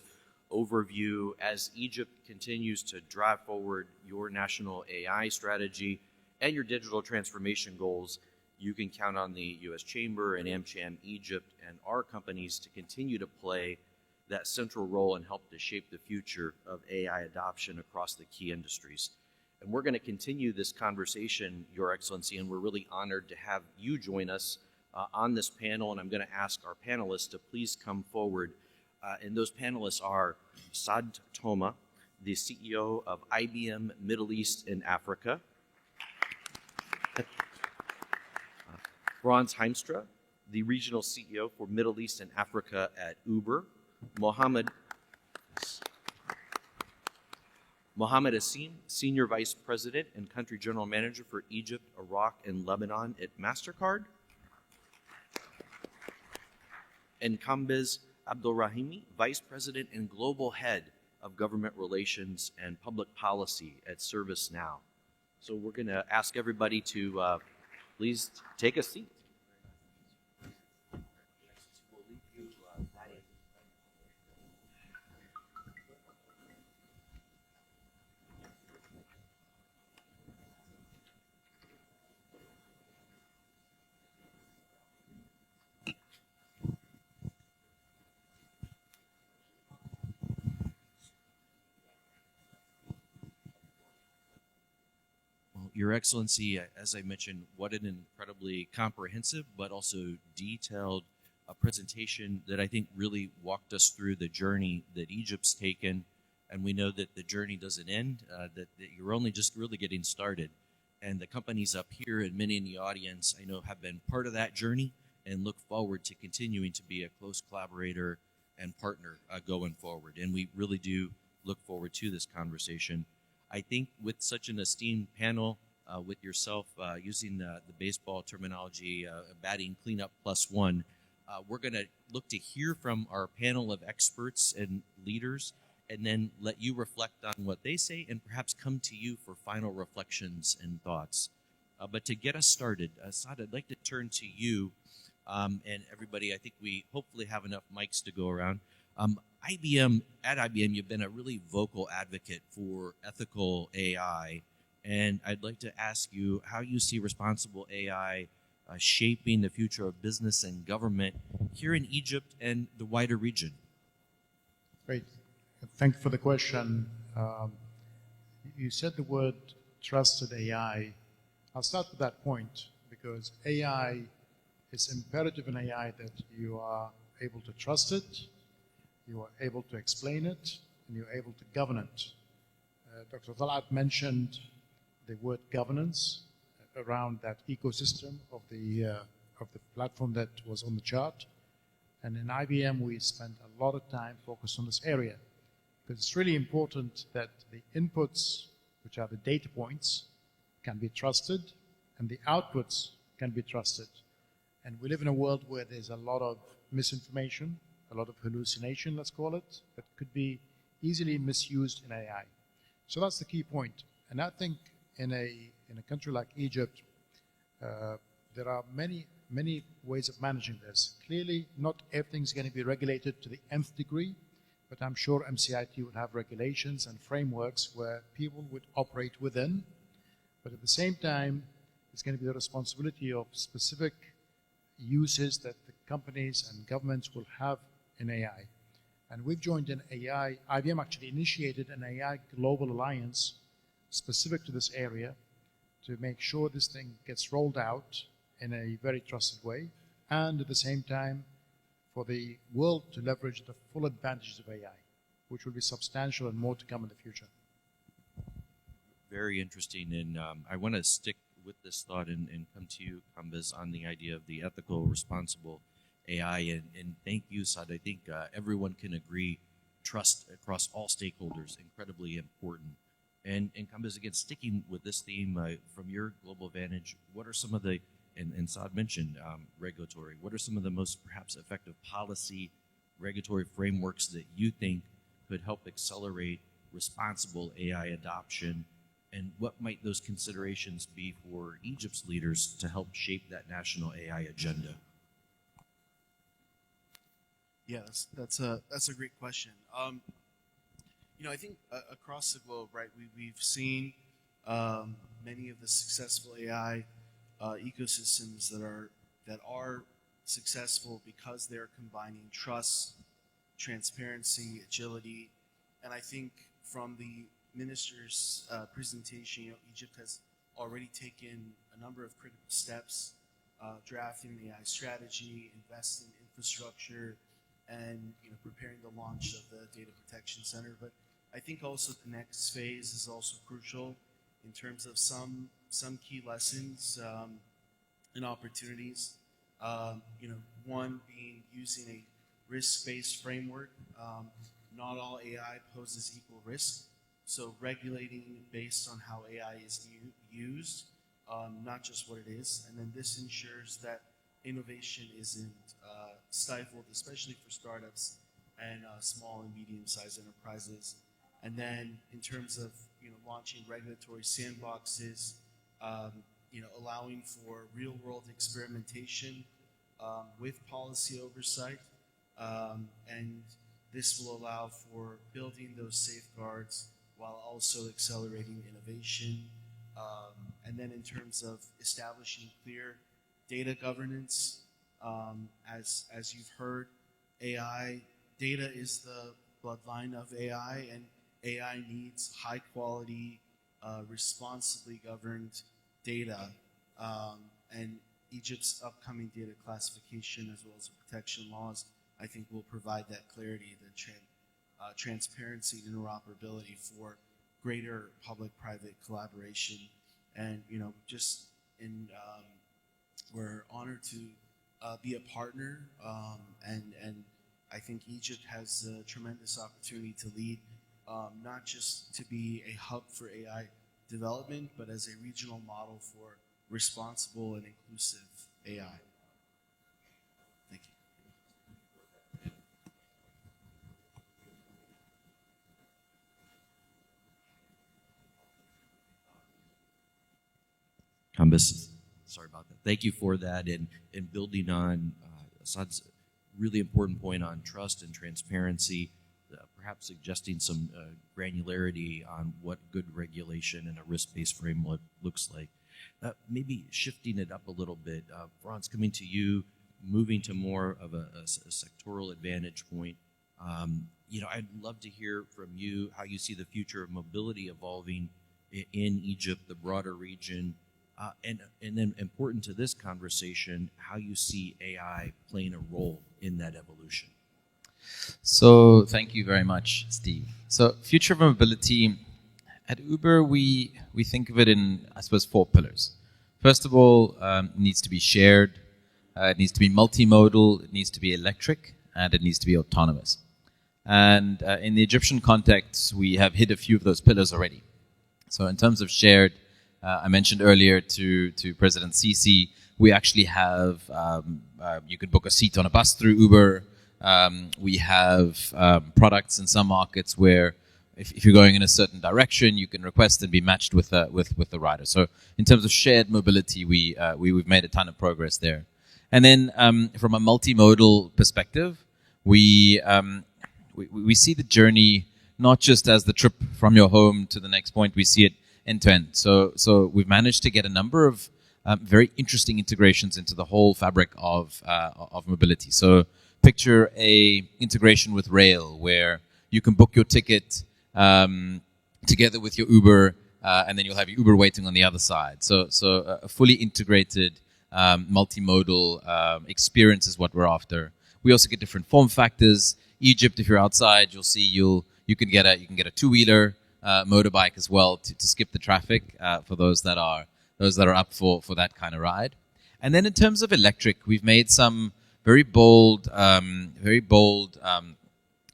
overview as Egypt continues to drive forward your national AI strategy and your digital transformation goals. You can count on the U.S. Chamber and AmCham Egypt and our companies to continue to play that central role and help to shape the future of AI adoption across the key industries. And we're going to continue this conversation, Your Excellency, and we're really honored to have you join us on this panel, and I'm going to ask our panelists to please come forward. And those panelists are Saad Toma, the CEO of IBM Middle East and Africa, Franz Heimstra, the regional CEO for Middle East and Africa at Uber, Mohammed Asim, Senior Vice President and Country General Manager for Egypt, Iraq, and Lebanon at MasterCard, and Kambez Abdulrahimi, Vice President and Global Head of Government Relations and Public Policy at ServiceNow. So we're going to ask everybody to please take a seat. Your Excellency, as I mentioned, what an incredibly comprehensive but also detailed presentation that I think really walked us through the journey that Egypt's taken. And we know that the journey doesn't end, that you're only just really getting started. And the companies up here and many in the audience, I know, have been part of that journey and look forward to continuing to be a close collaborator and partner going forward. And we really do look forward to this conversation. I think with such an esteemed panel, with yourself using the baseball terminology, batting cleanup +1, we're going to look to hear from our panel of experts and leaders and then let you reflect on what they say and perhaps come to you for final reflections and thoughts. But to get us started, Saad, I'd like to turn to you and everybody. I think we hopefully have enough mics to go around. At IBM, you've been a really vocal advocate for ethical AI, and I'd like to ask you how you see responsible AI shaping the future of business and government here in Egypt and the wider region? Great. Thank you for the question. You said the word trusted AI. I'll start with that point because AI, it's imperative in AI that you are able to trust it, you are able to explain it, and you're able to govern it. Dr. طلعت mentioned the word governance around that ecosystem of the platform that was on the chart. And in IBM, we spent a lot of time focused on this area because it's really important that the inputs, which are the data points, can be trusted and the outputs can be trusted. And we live in a world where there's a lot of misinformation, a lot of hallucination, let's call it, that could be easily misused in AI. So that's the key point. And I think in a country like Egypt, there are many ways of managing this. Clearly, not everything's going to be regulated to the nth degree, but I'm sure MCIT would have regulations and frameworks where people would operate within. But at the same time, it's going to be the responsibility of specific uses that the companies and governments will have in AI. And we've joined an AI, IBM actually initiated an AI Global Alliance specific to this area to make sure this thing gets rolled out in a very trusted way, and at the same time for the world to leverage the full advantages of AI, which will be substantial and more to come in the future. Very interesting, and I want to stick with this thought and come to you, Kambas, on the idea of the ethical, responsible AI, and thank you, Saad. I think everyone can agree trust across all stakeholders, incredibly important. And Kambas, again, sticking with this theme from your global vantage, what are some of the, and Saad mentioned regulatory, what are some of the most perhaps effective policy regulatory frameworks that you think could help accelerate responsible AI adoption, and what might those considerations be for Egypt's leaders to help shape that national AI agenda? Yeah, that's a great question. I think across the globe, right, we've seen many of the successful AI ecosystems that are successful because they're combining trust, transparency, agility, and I think from the minister's presentation, Egypt has already taken a number of critical steps, drafting an AI strategy, investing in infrastructure, and preparing the launch of the Data Protection Center. But I think also the next phase is also crucial in terms of some key lessons and opportunities. One being using a risk-based framework. Not all AI poses equal risk, so regulating based on how AI is used, not just what it is. And then this ensures that innovation isn't stifled, especially for startups and small and medium-sized enterprises. And then in terms of launching regulatory sandboxes, allowing for real-world experimentation with policy oversight, and this will allow for building those safeguards while also accelerating innovation. And then in terms of establishing clear data governance, as you've heard, AI data is the bloodline of AI, and AI needs high quality, responsibly governed data. And Egypt's upcoming data classification as well as the protection laws, I think, will provide that clarity, the transparency and interoperability for greater public-private collaboration. And we're honored to be a partner, and I think Egypt has a tremendous opportunity to lead, not just to be a hub for AI development, but as a regional model for responsible and inclusive AI. Thank you. Kambas, sorry about that. Thank you for that, and building on Assad's really important point on trust and transparency, perhaps suggesting some granularity on what good regulation and a risk-based framework looks like. Maybe shifting it up a little bit, Franz, coming to you, moving to more of a sectoral advantage point. I'd love to hear from you how you see the future of mobility evolving in Egypt, the broader region, and then important to this conversation, how you see AI playing a role in that evolution. So thank you very much, Steve. So future of mobility, at Uber, we think of it in, I suppose, 4 pillars. First of all, it needs to be shared, it needs to be multimodal, it needs to be electric, and it needs to be autonomous. And in the Egyptian context, we have hit a few of those pillars already. So in terms of shared, I mentioned earlier to President Sisi, we actually have, you can book a seat on a bus through Uber. We have products in some markets where if you're going in a certain direction, you can request and be matched with the rider. So in terms of shared mobility, we've made a ton of progress there. And then from a multimodal perspective, we see the journey not just as the trip from your home to the next point, we see it end to end. So we've managed to get a number of very interesting integrations into the whole fabric of mobility. So picture a integration with rail where you can book your ticket together with your Uber, and then you'll have your Uber waiting on the other side. So a fully integrated multimodal experience is what we're after. We also get different form factors. Egypt, if you're outside, you'll see you can get a two-wheeler motorbike as well to skip the traffic for those that are up for that kind of ride. And then in terms of electric, we've made some very bold,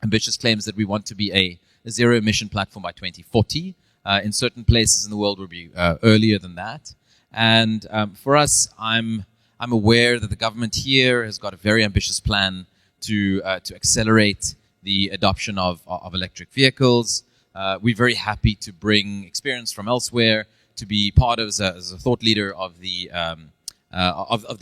ambitious claims that we want to be a zero-emission platform by 2040. In certain places in the world, we'll be earlier than that. And for us, I'm aware that the government here has got a very ambitious plan to accelerate the adoption of electric vehicles. We're very happy to bring experience from elsewhere to be part of as a thought leader of the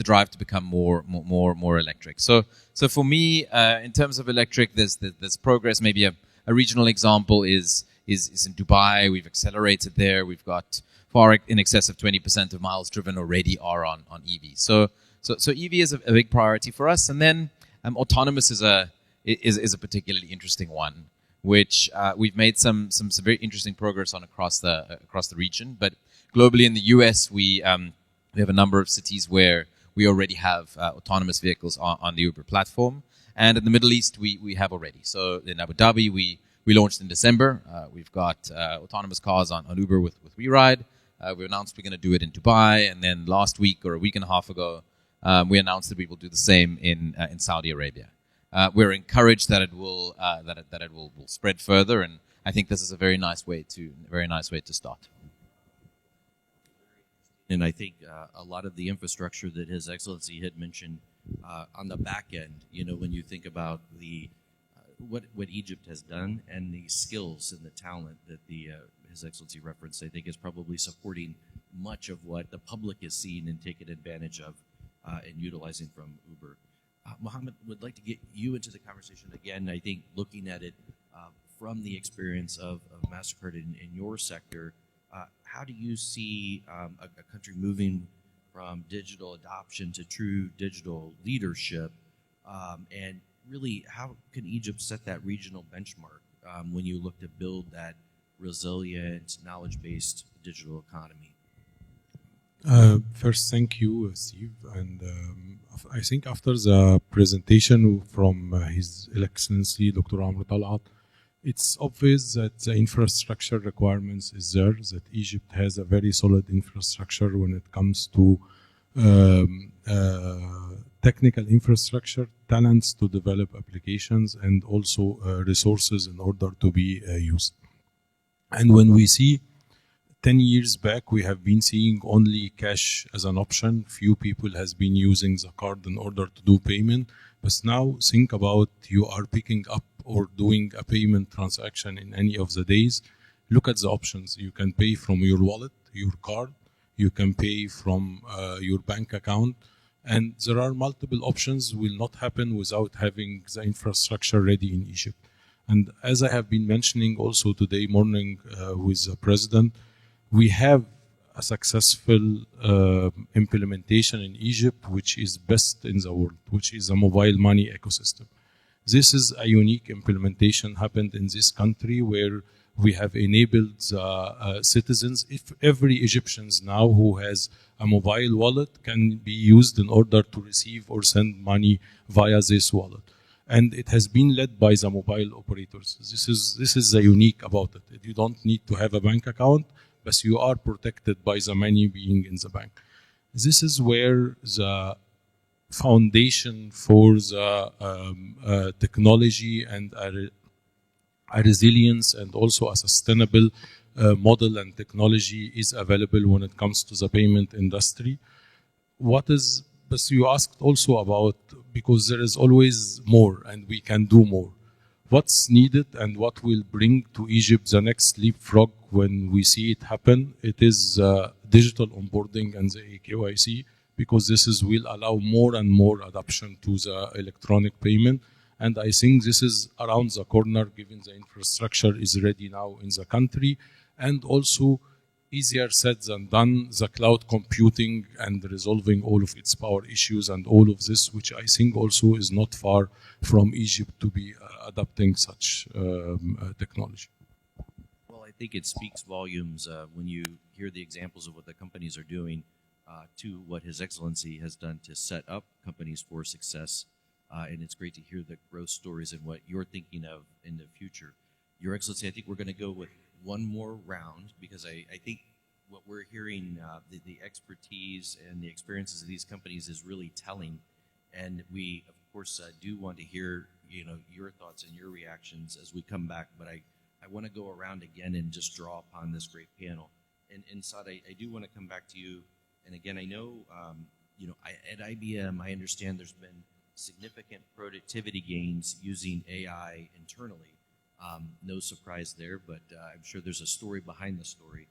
drive to become more electric. So for me, in terms of electric, there's progress. Maybe a regional example is in Dubai. We've accelerated there. We've got far in excess of 20% of miles driven already are on EV. So EV is a big priority for us. And then autonomous is a particularly interesting one, which we've made some very interesting progress on across the region. But globally in the US, we have a number of cities where we already have autonomous vehicles on the Uber platform. And in the Middle East, we have already. So in Abu Dhabi, we launched in December. We've got autonomous cars on Uber with WeRide. We announced we're going to do it in Dubai. And then last week or a week and a half ago, we announced that we will do the same in Saudi Arabia. We're encouraged that it will spread further, and I think this is a very nice way to start. And I think a lot of the infrastructure that His Excellency had mentioned on the back end, when you think about the what Egypt has done and the skills and the talent that His Excellency referenced, I think is probably supporting much of what the public is seeing and taking advantage of and utilizing from Uber. Mohammed, would like to get you into the conversation again. I think looking at it from the experience of MasterCard in your sector, how do you see a country moving from digital adoption to true digital leadership? And really, how can Egypt set that regional benchmark when you look to build that resilient, knowledge-based digital economy? First, thank you, Steve. And I think after the presentation from His Excellency, Dr. Amr Tal'at, it's obvious that the infrastructure requirements is there, that Egypt has a very solid infrastructure when it comes to technical infrastructure, talents to develop applications, and also resources in order to be used. And when we see 10 years back, we have been seeing only cash as an option. Few people has been using the card in order to do payment. But now think about you are picking up or doing a payment transaction in any of the days. Look at the options. You can pay from your wallet, your card. You can pay from your bank account. And there are multiple options will not happen without having the infrastructure ready in Egypt. And as I have been mentioning also today morning with the president, we have a successful implementation in Egypt, which is best in the world, which is a mobile money ecosystem. This is a unique implementation happened in this country where we have enabled citizens. If every Egyptian now who has a mobile wallet can be used in order to receive or send money via this wallet. And it has been led by the mobile operators. This is the unique about it. You don't need to have a bank account, but you are protected by the money being in the bank. This is where the foundation for the technology and a resilience and also a sustainable model and technology is available when it comes to the payment industry. But you asked also about, because there is always more and we can do more. What's needed and what will bring to Egypt the next leapfrog when we see it happen, it is digital onboarding and the KYC, because will allow more and more adoption to the electronic payment. And I think this is around the corner, given the infrastructure is ready now in the country. And also, easier said than done, the cloud computing and resolving all of its power issues and all of this, which I think also is not far from Egypt to be adopting such technology. Well, I think it speaks volumes when you hear the examples of what the companies are doing to what His Excellency has done to set up companies for success. And it's great to hear the growth stories and what you're thinking of in the future. Your Excellency, I think we're going to go with one more round, because I think what we're hearing, the expertise and the experiences of these companies is really telling. And we, of course, do want to hear your thoughts and your reactions as we come back. But I want to go around again and just draw upon this great panel. And Saad, I do want to come back to you. And again, I know, at IBM, I understand there's been significant productivity gains using AI internally. No surprise there, but I'm sure there's a story behind the story.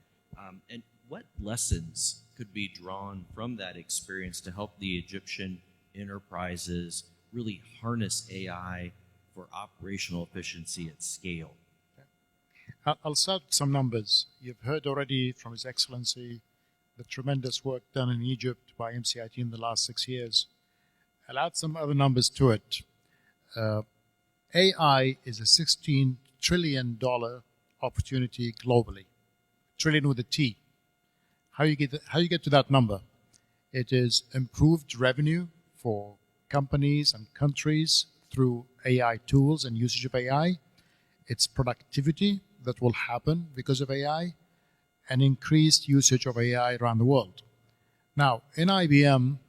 And what lessons could be drawn from that experience to help the Egyptian enterprises really harness AI for operational efficiency at scale? I'll start with some numbers. You've heard already from His Excellency the tremendous work done in Egypt by MCIT in the last 6 years. I'll add some other numbers to it. AI is a $16 trillion opportunity globally. Trillion with a T. How you get to that number? It is improved revenue for companies and countries through AI tools and usage of AI. It's productivity that will happen because of AI, and increased usage of AI around the world. Now, in IBM,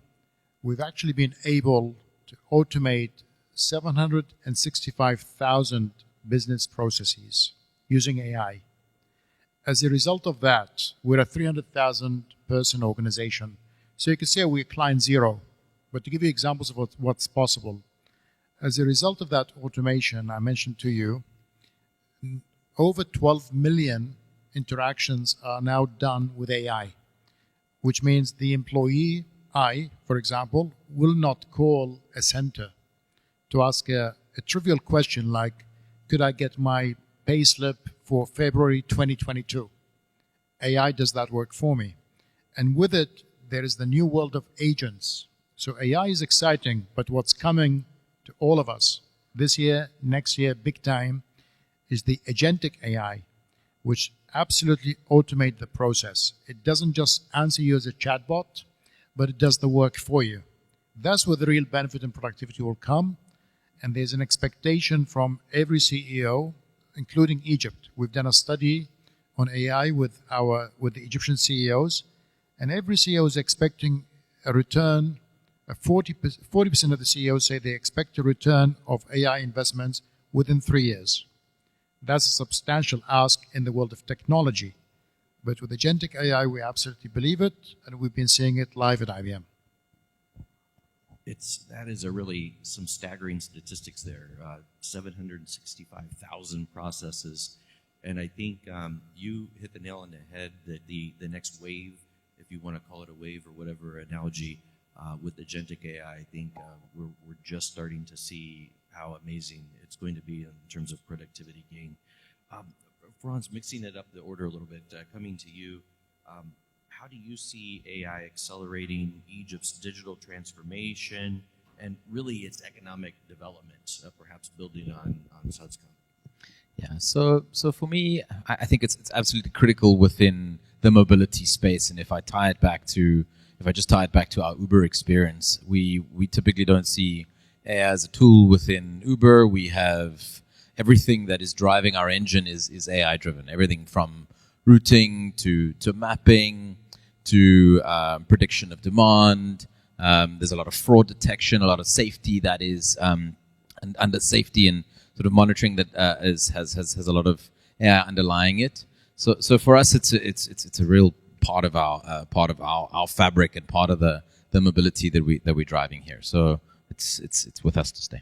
we've actually been able to automate 765,000 business processes using AI. As a result of that, we're a 300,000 person organization. So you can say we're client zero. But to give you examples of what's possible, as a result of that automation I mentioned to you, over 12 million interactions are now done with AI, which means the employee, for example, will not call a center to ask a trivial question like, could I get my pay slip for February 2022? AI does that work for me. And with it, there is the new world of agents. So AI is exciting, but what's coming to all of us this year, next year, big time, is the agentic AI, which absolutely automate the process. It doesn't just answer you as a chatbot, but it does the work for you. That's where the real benefit and productivity will come. And there's an expectation from every CEO, including Egypt. We've done a study on AI with the Egyptian CEOs, and every CEO is expecting a return. 40% of the CEOs say they expect a return of AI investments within 3 years. That's a substantial ask in the world of technology. But with agentic AI, we absolutely believe it, and we've been seeing it live at IBM. That is really some staggering statistics there. 765,000 processes, and I think you hit the nail on the head that the next wave, if you want to call it a wave or whatever analogy, with agentic AI, I think we're just starting to see how amazing it's going to be in terms of productivity gain. Franz, mixing it up the order a little bit, coming to you, how do you see AI accelerating Egypt's digital transformation and really its economic development, perhaps building on Saad's comment? Yeah, so for me, I think it's absolutely critical within the mobility space. And if I just tie it back to our Uber experience, we typically don't see AI as a tool within Uber. We have everything that is driving our engine is AI driven. Everything from routing to mapping to prediction of demand. There's a lot of fraud detection, a lot of safety that is and under safety and sort of monitoring that has a lot of AI underlying it. So for us, it's a real part of our fabric and part of the mobility that we're driving here. So it's with us to stay.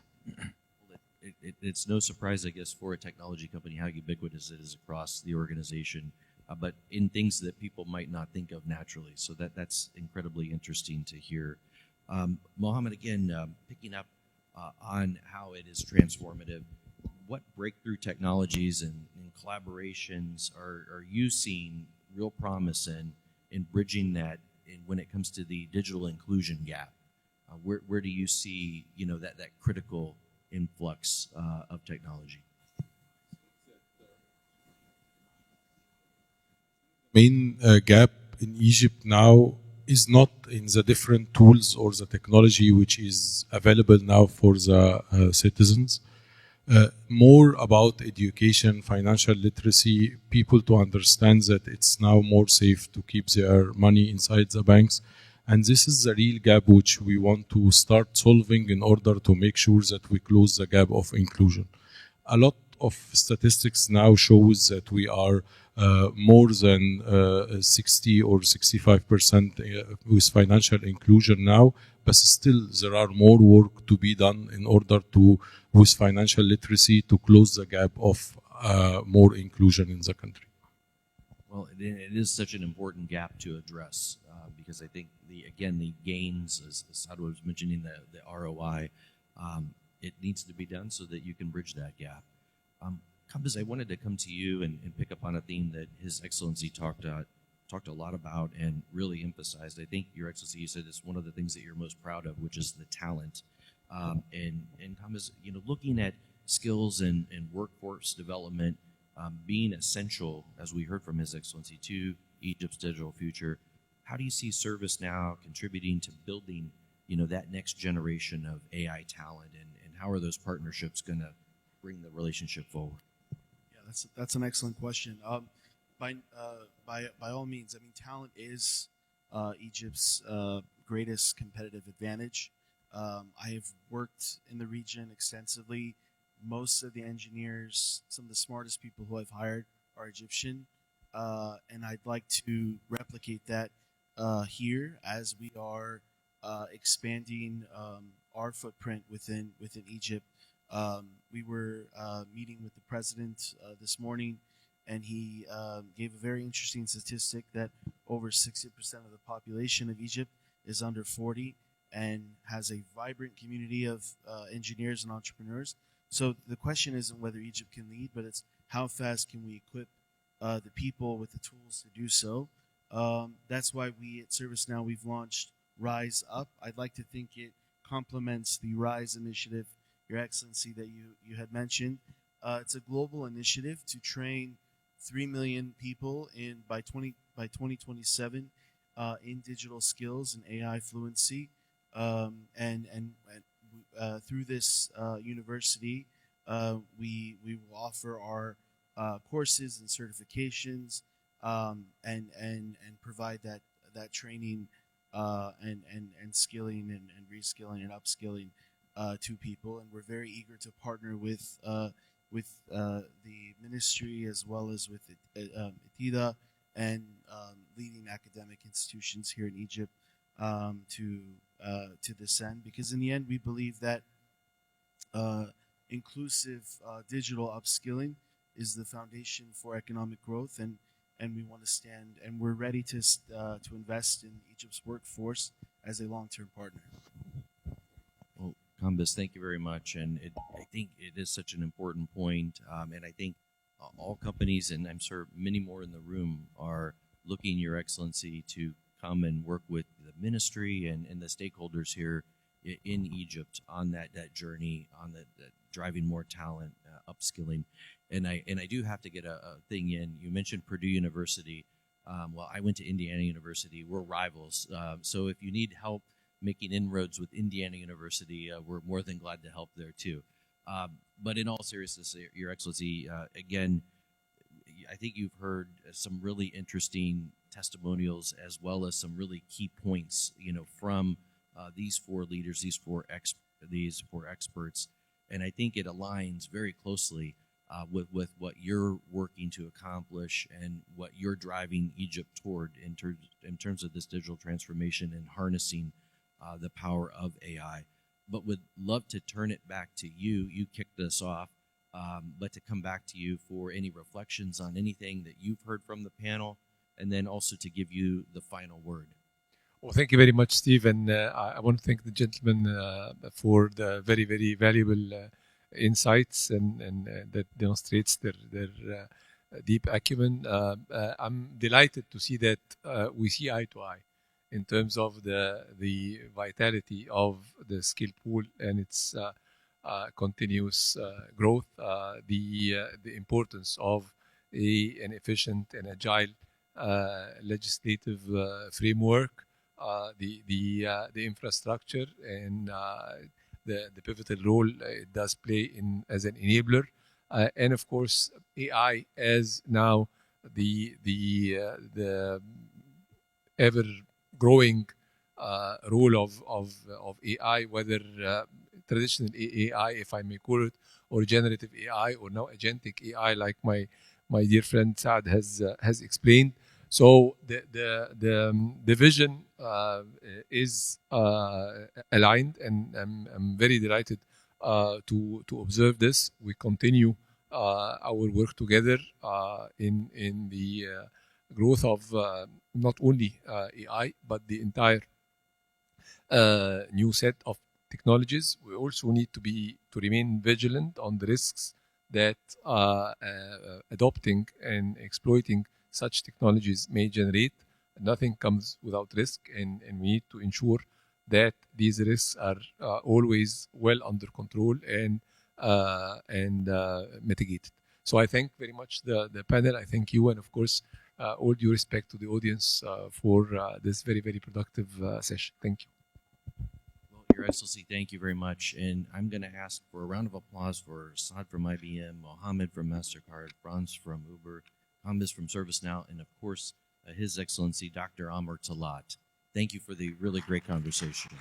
It's no surprise, I guess, for a technology company how ubiquitous it is across the organization, but in things that people might not think of naturally. So that's incredibly interesting to hear. Mohammed, again, picking up on how it is transformative, what breakthrough technologies and collaborations are you seeing real promise in bridging that when it comes to the digital inclusion gap? Where do you see that critical influx of technology? Main gap in Egypt now is not in the different tools or the technology which is available now for the citizens. More about education, financial literacy, people to understand that it's now more safe to keep their money inside the banks. And this is the real gap which we want to start solving in order to make sure that we close the gap of inclusion. A lot of statistics now shows that we are more than 60 or 65% with financial inclusion now, but still there are more work to be done in order to, with financial literacy, to close the gap of more inclusion in the country. Well, it is such an important gap to address because I think the gains, as Saad was mentioning, the ROI, it needs to be done so that you can bridge that gap. Kambaz, I wanted to come to you and pick up on a theme that His Excellency talked a lot about and really emphasized. I think, Your Excellency, you said it's one of the things that you're most proud of, which is the talent. And Kambaz, looking at skills and workforce development being essential, as we heard from His Excellency, to Egypt's digital future, how do you see ServiceNow contributing to building, that next generation of AI talent, and how are those partnerships going to bring the relationship forward? Yeah, that's an excellent question. By all means, I mean, talent is Egypt's greatest competitive advantage. I have worked in the region extensively. Most of the engineers, some of the smartest people who I've hired are Egyptian, and I'd like to replicate that here as we are expanding our footprint within Egypt. We were meeting with the president this morning, and he gave a very interesting statistic that over 60% of the population of Egypt is under 40 and has a vibrant community of engineers and entrepreneurs. So the question isn't whether Egypt can lead, but it's how fast can we equip the people with the tools to do so. That's why we at ServiceNow, we've launched Rise Up. I'd like to think it complements the Rise initiative, Your Excellency, that you had mentioned. It's a global initiative to train 3 million people by 2027 in digital skills and AI fluency. Through this university, we will offer our courses and certifications and provide that training and skilling and reskilling and upskilling to people. And we're very eager to partner with the ministry as well as with Etida and leading academic institutions here in Egypt to this end, because in the end we believe that inclusive digital upskilling is the foundation for economic growth, and we want to stand, and we're ready to invest in Egypt's workforce as a long-term partner. Well, Kambaz, thank you very much, and I think it is such an important point, and I think all companies, and I'm sure many more in the room, are looking, Your Excellency, to come and work with the ministry and the stakeholders here in Egypt on that journey, on the driving more talent, upskilling. And I do have to get a thing in. You mentioned Purdue University. Well, I went to Indiana University. We're rivals. So if you need help making inroads with Indiana University, we're more than glad to help there too. But in all seriousness, Your Excellency, again, I think you've heard some really interesting testimonials as well as some really key points, from these four leaders, these four experts, and I think it aligns very closely with what you're working to accomplish and what you're driving Egypt toward in terms of this digital transformation and harnessing the power of AI. But would love to turn it back to you. You kicked us off, but to come back to you for any reflections on anything that you've heard from the panel, and then also to give you the final word. Well, thank you very much, Steve, and I want to thank the gentlemen for the very, very valuable insights and that demonstrates their deep acumen. I'm delighted to see that we see eye to eye in terms of the vitality of the skill pool and its continuous growth, the importance of an efficient and agile legislative framework, the infrastructure, and the pivotal role it does play as an enabler, and of course AI as now the ever growing role of AI, whether traditional AI, if I may call it, or generative AI, or now agentic AI, like my dear friend Saad has explained. So the vision is aligned, and I'm very delighted to observe this. We continue our work together in the growth of not only AI, but the entire new set of technologies. We also need to remain vigilant on the risks that adopting and exploiting such technologies may generate. Nothing comes without risk, and we need to ensure that these risks are always well under control and mitigated. So I thank very much the panel. I thank you, and of course, all due respect to the audience for this very, very productive session. Thank you. Well, Your Excellency, thank you very much. And I'm going to ask for a round of applause for Saad from IBM, Mohammed from MasterCard, Franz from Uber, Hamid from ServiceNow, and of course, His Excellency, Dr. Amr Talat. Thank you for the really great conversation.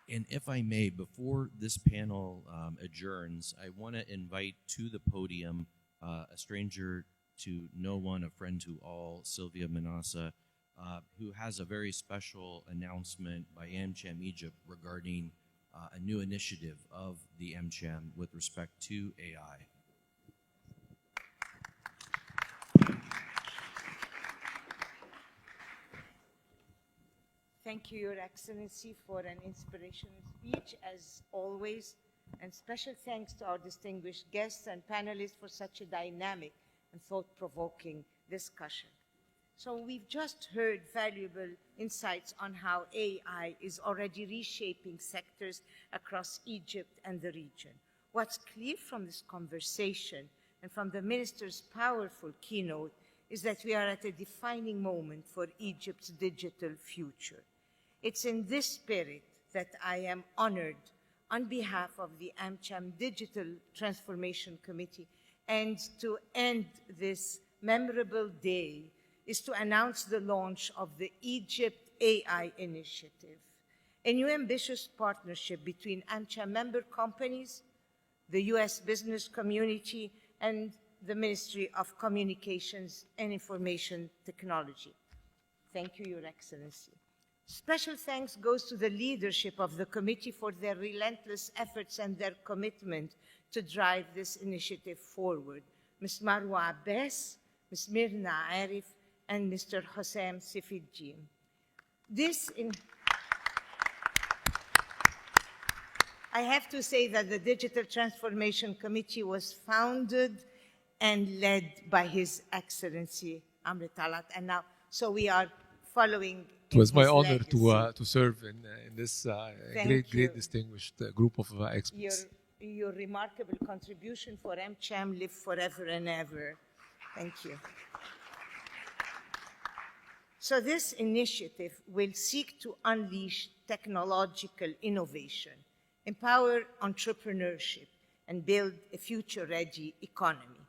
And if I may, before this panel adjourns, I want to invite to the podium a stranger to no one, a friend to all, Sylvia Manassa, who has a very special announcement by AmCham Egypt regarding a new initiative of the AmCham with respect to AI. Thank you, Your Excellency, for an inspirational speech, as always, and special thanks to our distinguished guests and panelists for such a dynamic and thought-provoking discussion. So we've just heard valuable insights on how AI is already reshaping sectors across Egypt and the region. What's clear from this conversation and from the minister's powerful keynote is that we are at a defining moment for Egypt's digital future. It's in this spirit that I am honored on behalf of the AmCham Digital Transformation Committee, and to end this memorable day is to announce the launch of the Egypt AI Initiative, a new ambitious partnership between AmCham member companies, the US business community, and the Ministry of Communications and Information Technology. Thank you, Your Excellency. Special thanks goes to the leadership of the committee for their relentless efforts and their commitment to drive this initiative forward. Ms. Marwa Abbas, Ms. Mirna Arif, and Mr. Hossam Sifidjim. I have to say that the Digital Transformation Committee was founded and led by His Excellency Amr Talat. And now, so we are following. It was my his honor legacy. to serve in this Thank great you. distinguished group of experts. Your remarkable contribution for AmCham live forever and ever. Thank you. So this initiative will seek to unleash technological innovation, empower entrepreneurship, and build a future-ready economy.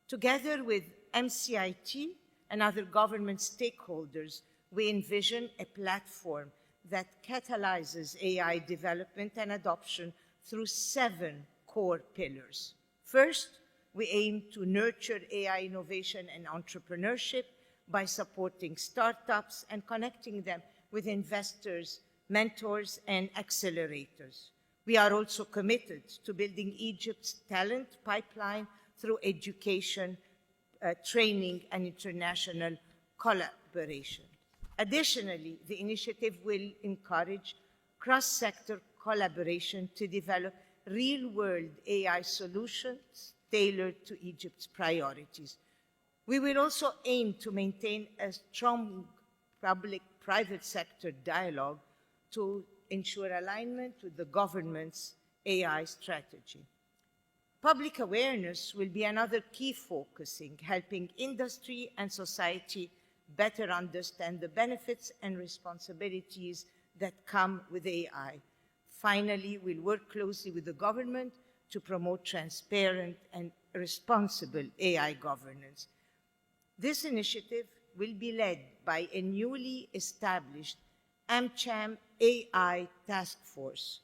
Together with MCIT and other government stakeholders, we envision a platform that catalyzes AI development and adoption through 7 core pillars. First, we aim to nurture AI innovation and entrepreneurship by supporting startups and connecting them with investors, mentors, and accelerators. We are also committed to building Egypt's talent pipeline through education, training, and international collaboration. Additionally, the initiative will encourage cross-sector collaboration to develop real-world AI solutions tailored to Egypt's priorities. We will also aim to maintain a strong public-private sector dialogue to ensure alignment with the government's AI strategy. Public awareness will be another key focusing, helping industry and society better understand the benefits and responsibilities that come with AI. Finally, we'll work closely with the government to promote transparent and responsible AI governance. This initiative will be led by a newly established AmCham AI Task Force,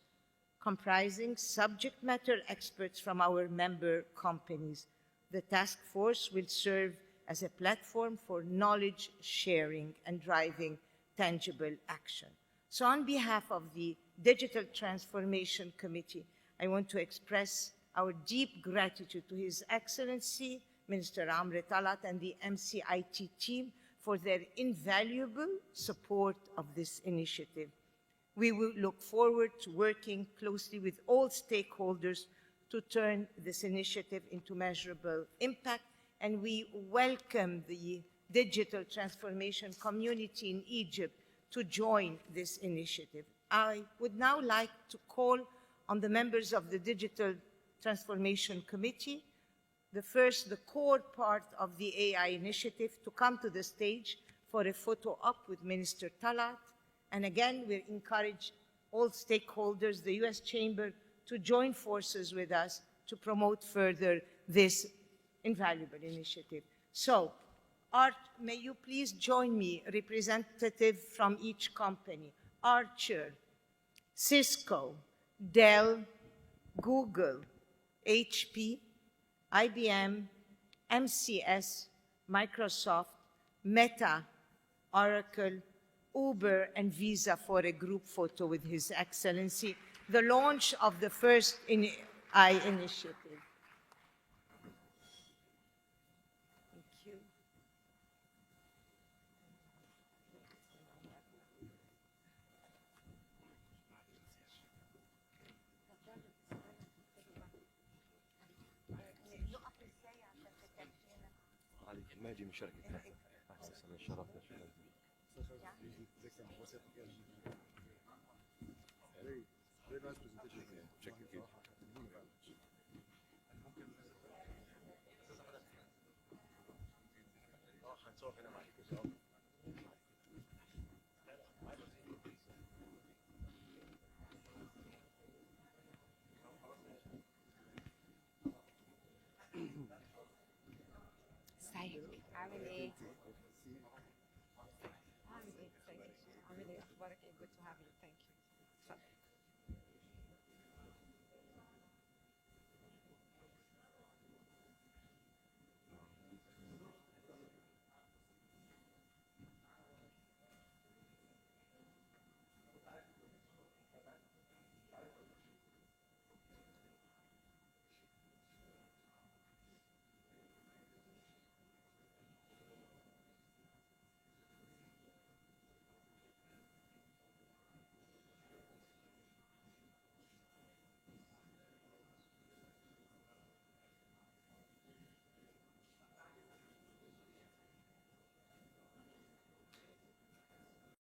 comprising subject matter experts from our member companies. The task force will serve as a platform for knowledge sharing and driving tangible action. So on behalf of the Digital Transformation Committee, I want to express our deep gratitude to His Excellency, Minister Amr Talat, and the MCIT team for their invaluable support of this initiative. We will look forward to working closely with all stakeholders to turn this initiative into measurable impact, and we welcome the digital transformation community in Egypt to join this initiative. I would now like to call on the members of the Digital Transformation Committee, the core part of the AI initiative, to come to the stage for a photo op with Minister Talat. And again, we encourage all stakeholders, the US Chamber, to join forces with us to promote further this invaluable initiative. So, Art, may you please join me, representative from each company: Archer, Cisco, Dell, Google, HP, IBM, MCS, Microsoft, Meta, Oracle, Uber, and Visa for a group photo with His Excellency, the launch of the first AI initiative. Thank you. ماجي من شركة أحسن شرفنا ازيك؟ عامل ايه؟ عامل ايه؟ عامل ايه؟ اخبارك ايه؟ Good to have you. Thank you. اتفضل.